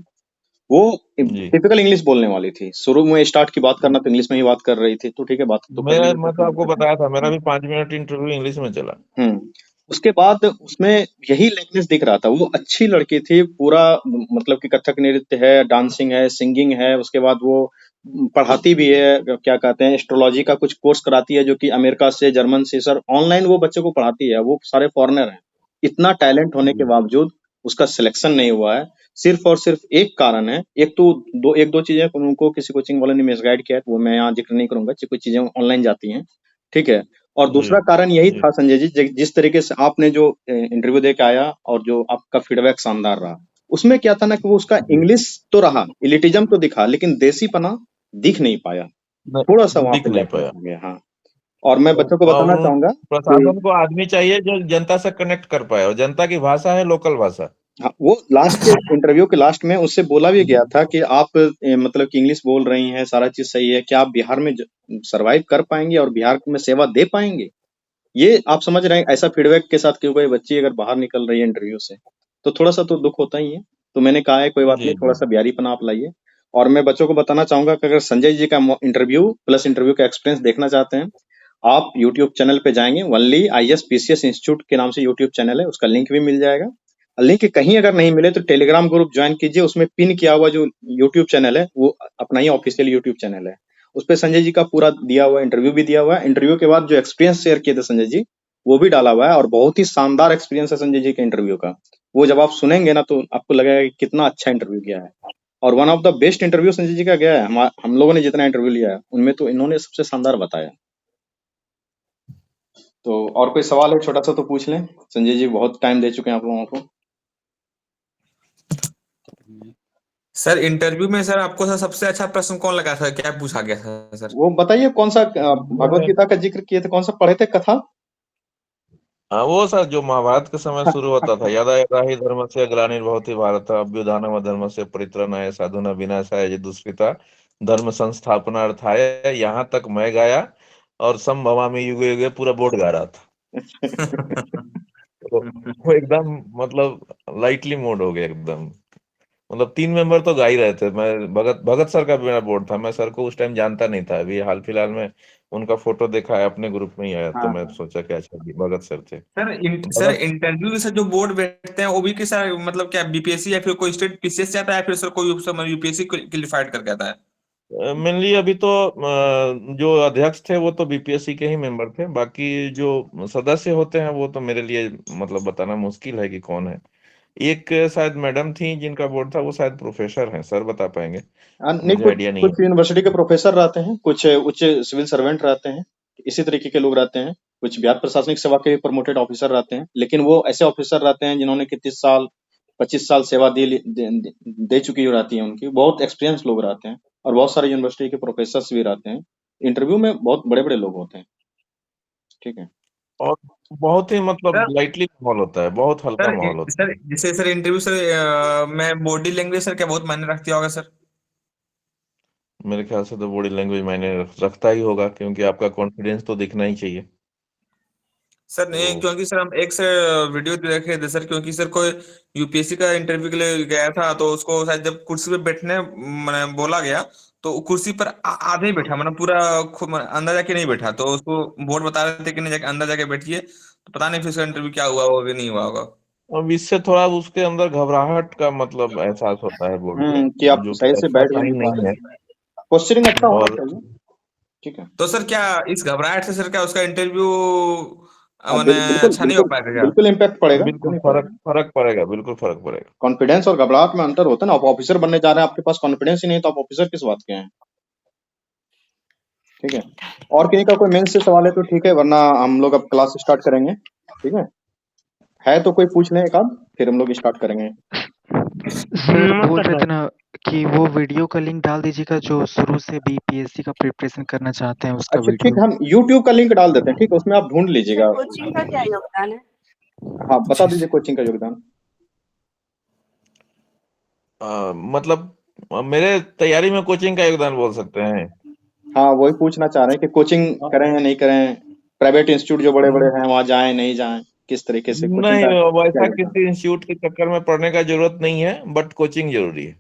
वो जी। टिपिकल इंग्लिश बोलने वाली थी, शुरू में स्टार्ट की बात करना तो इंग्लिश में ही बात कर रही थी, तो ठीक है बात तो कर लिया मैं तो आपको था। बताया था, मेरा भी 5 मिनट इंटरव्यू इंग्लिश में चला। हुँ। उसके बाद उसमें यही लैकनेस दिख रहा था। वो अच्छी लड़की थी, पूरा मतलब कि कथक नृत्य है, डांसिंग है, सिंगिंग है, उसके बाद वो पढ़ाती भी है, क्या कहते हैं, एस्ट्रोलॉजी का कुछ कोर्स कराती है, जो कि अमेरिका से, जर्मन से, सर ऑनलाइन वो बच्चों को पढ़ाती है, वो सारे फॉरेनर हैं। इतना टैलेंट होने के जी बावजूद उसका सिलेक्शन नहीं हुआ है, सिर्फ़ और सिर्फ़ एक कारण है। एक दो चीज़ें उनको किसी कोचिंग वाले ने मिसगाइड किया है, वो मैं यहाँ ज़िक्र नहीं करूँगा, कुछ चीज़ें ऑनलाइन जाती हैं, ठीक है? और जी दूसरा कारण यही जी था संजय जी, जिस तरीके से आपने जो इंटरव्यू दे के आया और जो आपका फीडबैक शानदार रहा, उसमें क्या था ना कि वो उसका जी। इंग्लिश तो रहा, एलिटिज्म तो दिखा, लेकिन देसीपना दिख नहीं पाया। थोड़ा सा वहां दिख पे नहीं लैकिंग पाया। हो गया, हाँ। और मैं तो बच्चों को बताना चाहूंगा कि प्रशासन को आदमी चाहिए जो जनता से कनेक्ट कर पाए, और जनता की भाषा है लोकल भाषा। हाँ, वो लास्ट के इंटरव्यू के लास्ट में उससे बोला भी गया था कि आप मतलब कि इंग्लिश बोल रही हैं, सारा चीज सही है, क्या आप बिहार में सरवाइव कर पाएंगे और बिहार में सेवा दे पाएंगे? ये आप समझ रहे हैं, ऐसा फीडबैक के साथ कि कोई बच्ची अगर बाहर निकल रही है इंटरव्यू से, तो थोड़ा सा तो दुख होता ही है। तो मैंने कहा है कोई बात नहीं, जी थोड़ा जी सा बिहारीपना आप लाइए। और मैं बच्चों को बताना चाहूंगा कि अगर संजय जी का इंटरव्यू प्लस इंटरव्यू का एक्सपीरियंस देखना चाहते हैं, आप यूट्यूब चैनल पे जाएंगे, ओनली IAS PCS इंस्टीट्यूट के नाम से यूट्यूब चैनल है, उसका लिंक भी मिल जाएगा। लिंक कहीं अगर नहीं मिले तो टेलीग्राम ग्रुप ज्वाइन कीजिए, उसमें पिन किया हुआ जो यूट्यूब चैनल है वो अपना ही ऑफिशियल यूट्यूब चैनल है। उस पर संजय जी का पूरा दिया हुआ इंटरव्यू भी दिया हुआ है। इंटरव्यू के बाद जो एक्सपीरियंस शेयर किए थे संजय जी, वो भी डाला हुआ है, और बहुत ही शानदार एक्सपीरियंस है संजय जी के इंटरव्यू का। वो जब आप सुनेंगे ना तो आपको लगेगा कि कितना अच्छा इंटरव्यू किया है, और one of the best interview Sanjay ji का गया है। हम लोगों ने जितना इंटरव्यू लिया है उनमें तो इन्होंने सबसे शानदार बताया। तो और कोई सवाल है छोटा सा तो पूछ लें, संजय जी बहुत टाइम दे चुके हैं आप लोगों को। सर इंटरव्यू में सर आपको सर सबसे अच्छा प्रश्न कौन लगा था, क्या पूछा गया था सर? वो बताइए कौन सा भगवत गीता का जिक्र किए थे, कौन सा पढ़े थे कथा? वो सर जो महाभारत के समय शुरू होता था, यदा यदा ही धर्मस्य ग्लानिर्भवति भारत अभ्युत्थानम धर्मस्य परित्राणाय साधुना विनाशाय दुष्कृता धर्म संस्थापनार्थाय, यहाँ तक मैं गाया और संभवामि युगे युगे पूरा बोर्ड गा रहा था। तो वो एकदम मतलब लाइटली मोड हो गया एकदम। मतलब 3 मेंबर तो गा ही रहे थे। मैं भगत भगत सर का मेरा बोर्ड था, मैं सर को उस टाइम जानता नहीं था। अभी हाल फिलहाल में उनका फोटो देखा है, अपने ग्रुप में ही आया, तो मैं सोचा कि अच्छा जी भगत सर थे। सर इंटरव्यू में सर जो बोर्ड बैठते हैं वो भी किस मतलब क्या बीपीएससी या फिर कोई स्टेट पीसीएस जाता है, या फिर सर कोई यूपीएससी क्वालिफाइड करके आता है? मेनली अभी तो जो अध्यक्ष थे वो तो बीपीएससी के ही मेंबर थे, बाकी जो सदस्य होते हैं वो तो मेरे लिए मतलब बताना मुश्किल है कि कौन है। एक शायद मैडम थी जिनका बोर्ड था, वो शायद प्रोफेसर हैं, सर बता पाएंगे, नहीं, मुझे आइडिया नहीं है। कुछ यूनिवर्सिटी के प्रोफेसर रहते हैं, कुछ उच्च सिविल सर्वेंट रहते हैं, इसी तरीके के लोग रहते हैं। कुछ बिहार प्रशासनिक सेवा के प्रमोटेड ऑफिसर रहते हैं, लेकिन वो ऐसे ऑफिसर रहते हैं जिन्होंने 30 साल 25 साल सेवा दे चुकी रहती है उनकी, बहुत एक्सपीरियंस लोग रहते हैं, और बहुत सारे यूनिवर्सिटी के प्रोफेसर भी रहते हैं। इंटरव्यू में बहुत बड़े बड़े लोग होते हैं। ठीक है, और बहुत ही मतलब लाइटली माहौल होता है, बहुत हल्का माहौल होता है। सर जैसे सर इंटरव्यू सर में बॉडी लैंग्वेज सर क्या बहुत मायने रखती होगा सर? मेरे ख्याल से तो बॉडी लैंग्वेज मायने रखता ही होगा, क्योंकि आपका कॉन्फिडेंस तो दिखना ही चाहिए। सर नहीं, क्योंकि सर हम एक से वीडियो देखे थे सर, क्योंकि सर कोई यूपीएससी का इंटरव्यू के लिए गया था, तो उसको शायद जब कुर्सी पे बैठने मैंने बोला गया तो वो कुर्सी पर आधे ही बैठा, मतलब पूरा अंदर जाके नहीं बैठा। तो उसको बोर्ड बता रहे थे कि नहीं जाके अंदर जाके बैठिए, तो पता नहीं फिर उसका इंटरव्यू क्या हुआ होगा कि नहीं हुआ होगा। अब इससे थोड़ा उसके अंदर घबराहट का मतलब एहसास होता है बोर्ड को, कि आप जो सही कि से अच्छा बैठ भी साइन नहीं पा नहीं रहे है। हैं। पोस्चरिंग अच्छा होना और चाहिए। ठीक है, तो सर क्या इस घबराहट से सर क्या उसका इंटरव्यू मैंने बिल्कुल अच्छा नहीं हो बिल्कुल पाएगा क्या? बिल्कुल इम्पैक्ट पड़ेगा, क्यों बिल्कुल नहीं फर्क पड़ेगा। फर्क पड़ेगा, बिल्कुल फर्क पड़ेगा। कॉन्फिडेंस और घबराहट में अंतर होता है ना। आप ऑफिसर बनने जा रहे हैं, आपके पास कॉन्फिडेंस ही नहीं तो आप ऑफिसर किस बात के हैं। ठीक है, और किसी का कोई मेन से सवाल है तो ठीक है, वरना हम लोग अब क्लास स्टार्ट करेंगे। ठीक है तो कोई पूछ लें एक आध, फिर हम लोग स्टार्ट करेंगे। सर बोल रहे थे ना कि वो वीडियो का लिंक डाल दीजिएगा जो शुरू से बीपीएससी का प्रिपरेशन करना चाहते हैं उसका अच्छा ठीक वीडियो। है, हम यूट्यूब का लिंक डाल देते हैं, ठीक है, उसमें आप ढूंढ लीजिएगा। कोचिंग का क्या योगदान है? हाँ बता दीजिए कोचिंग का योगदान। मतलब मेरे तैयारी में कोचिंग का योगदान बोल सकते हैं। हाँ वही पूछना चाह रहे हैं कि कोचिंग करें या नहीं करें, प्राइवेट इंस्टीट्यूट जो बड़े बड़े हैं वहाँ जाएं नहीं जाएं, किस तरीके से कोचिंग नहीं, का क्या वैसा योगदान। किसी इंस्टीट्यूट के चक्कर में पढ़ने का जरूरत नहीं है, बट कोचिंग जरूरी है।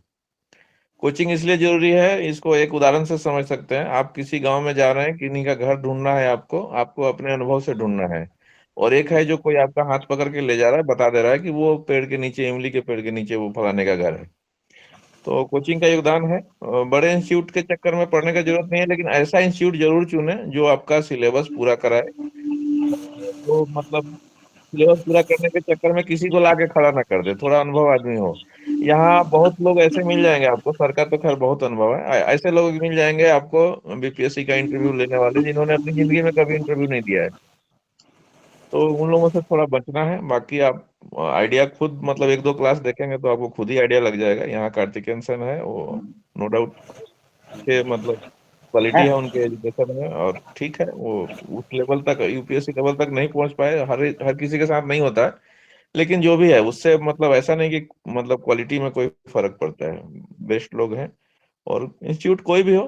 कोचिंग इसलिए जरूरी है, इसको एक उदाहरण से समझ सकते हैं। आप किसी गांव में जा रहे हैं, किन्हीं का घर ढूंढना है, आपको आपको अपने अनुभव से ढूंढना है। और एक है जो कोई आपका हाथ पकड़ के ले जा रहा है, बता दे रहा है कि वो पेड़ के नीचे, इमली के पेड़ के नीचे वो फलाने का घर है। तो कोचिंग का योगदान है। बड़े इंस्टीट्यूट के चक्कर में पढ़ने का जरूरत नहीं है, लेकिन ऐसा इंस्टीट्यूट जरूर चुने जो आपका सिलेबस पूरा कराए, तो मतलब सिलेबस पूरा करने के चक्कर में किसी को लाके खड़ा ना कर दे, थोड़ा अनुभव आदमी हो। यहाँ बहुत लोग ऐसे मिल जाएंगे आपको, सरकार तो खैर बहुत अनुभव है, ऐसे लोग मिल जाएंगे आपको बीपीएससी का इंटरव्यू लेने वाले जिन्होंने अपनी जिंदगी में कभी इंटरव्यू नहीं दिया है। तो उन लोगों से थोड़ा बचना है। बाकी आप आइडिया खुद मतलब 1-2 क्लास देखेंगे तो आपको खुद ही आइडिया लग जाएगा। यहाँ कार्तिकेयन सर है, वो नो डाउट के मतलब क्वालिटी है उनके एजुकेशन में, और ठीक है, वो उस लेवल तक, यूपीएससी लेवल तक नहीं पहुंच पाए, हर हर किसी के साथ नहीं होता है। लेकिन जो भी है उससे मतलब ऐसा नहीं कि मतलब क्वालिटी में कोई फर्क पड़ता है, बेस्ट लोग हैं। और इंस्टीट्यूट कोई भी हो,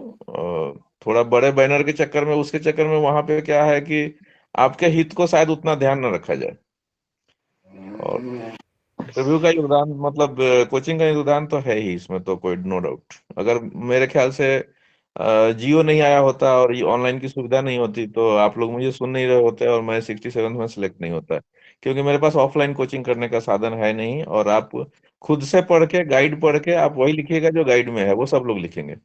थोड़ा बड़े बैनर के चक्कर में, उसके चक्कर में वहां पे क्या है कि आपके हित को शायद उतना ध्यान न रखा जाए। और इंटरव्यू का योगदान मतलब कोचिंग का योगदान तो है ही, इसमें तो कोई नो डाउट। अगर मेरे ख्याल से जियो नहीं आया होता और ये ऑनलाइन की सुविधा नहीं होती तो आप लोग मुझे सुन नहीं रहे होते और मैं 67 में सिलेक्ट नहीं होता, क्योंकि मेरे पास ऑफलाइन कोचिंग करने का साधन है नहीं। और आप खुद से पढ़ के, गाइड पढ़ के आप वही लिखिएगा जो गाइड में है, वो सब लोग लिखेंगे।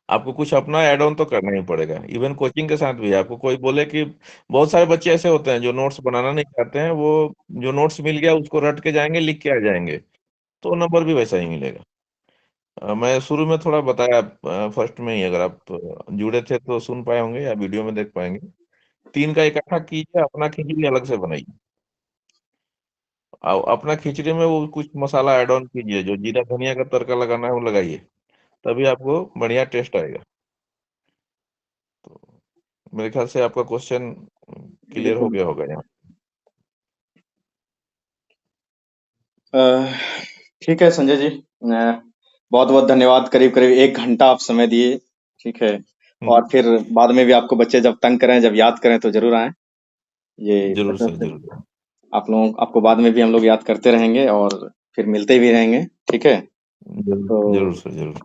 आपको कुछ अपना ऐड ऑन तो करना ही पड़ेगा। इवन कोचिंग के साथ भी आपको कोई बोले कि बहुत सारे बच्चे ऐसे होते हैं जो नोट्स बनाना नहीं चाहते हैं, वो जो नोट्स मिल गया उसको रट के जाएंगे, लिख के आ जाएंगे, तो नंबर भी वैसा ही मिलेगा। मैं शुरू में थोड़ा बताया, फर्स्ट में ही, अगर आप जुड़े थे तो सुन पाए होंगे या वीडियो में देख पाएंगे। 3 का इकट्ठा कीजिए, अपना खिचड़ी अलग से बनाइए। अपना खिचड़ी में वो कुछ मसाला ऐड ऑन कीजिए, जो जीरा धनिया का तड़का लगाना है वो लगाइए, तभी आपको बढ़िया टेस्ट आएगा। तो मेरे ख्याल से आपका क्वेश्चन क्लियर हो बिल्कुल। गया होगा यहाँ। ठीक है संजय जी, बहुत बहुत धन्यवाद। करीब करीब 1 घंटा आप समय दिए, ठीक है। और फिर बाद में भी आपको बच्चे जब तंग करें, जब याद करें तो जरूर आए। ये जरूर कसरत सर, से जरूर। आपको बाद में भी हम लोग याद करते रहेंगे और फिर मिलते भी रहेंगे, ठीक है। तो जरूर सर, जरूर।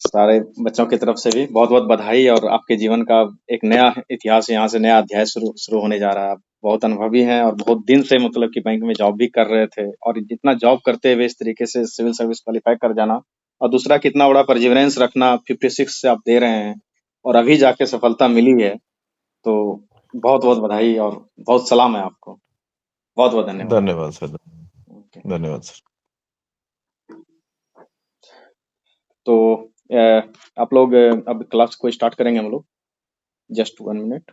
सारे बच्चों की तरफ से भी बहुत बहुत बधाई, और आपके जीवन का एक नया इतिहास, यहाँ से नया अध्याय शुरू होने जा रहा है। आप बहुत अनुभवी हैं और बहुत दिन से मतलब कि बैंक में जॉब भी कर रहे थे, और जितना जॉब करते हुए इस तरीके से सिविल सर्विस क्वालिफाई कर जाना, और दूसरा कितना बड़ा परजिवरेंस रखना, 56 से आप दे रहे हैं और अभी जाके सफलता मिली है, तो बहुत बहुत बधाई और बहुत सलाम है आपको। बहुत बहुत धन्यवाद। धन्यवाद सर, ओके। धन्यवाद सर। तो आप लोग अब क्लास को स्टार्ट करेंगे हम लोग, जस्ट 1 मिनट।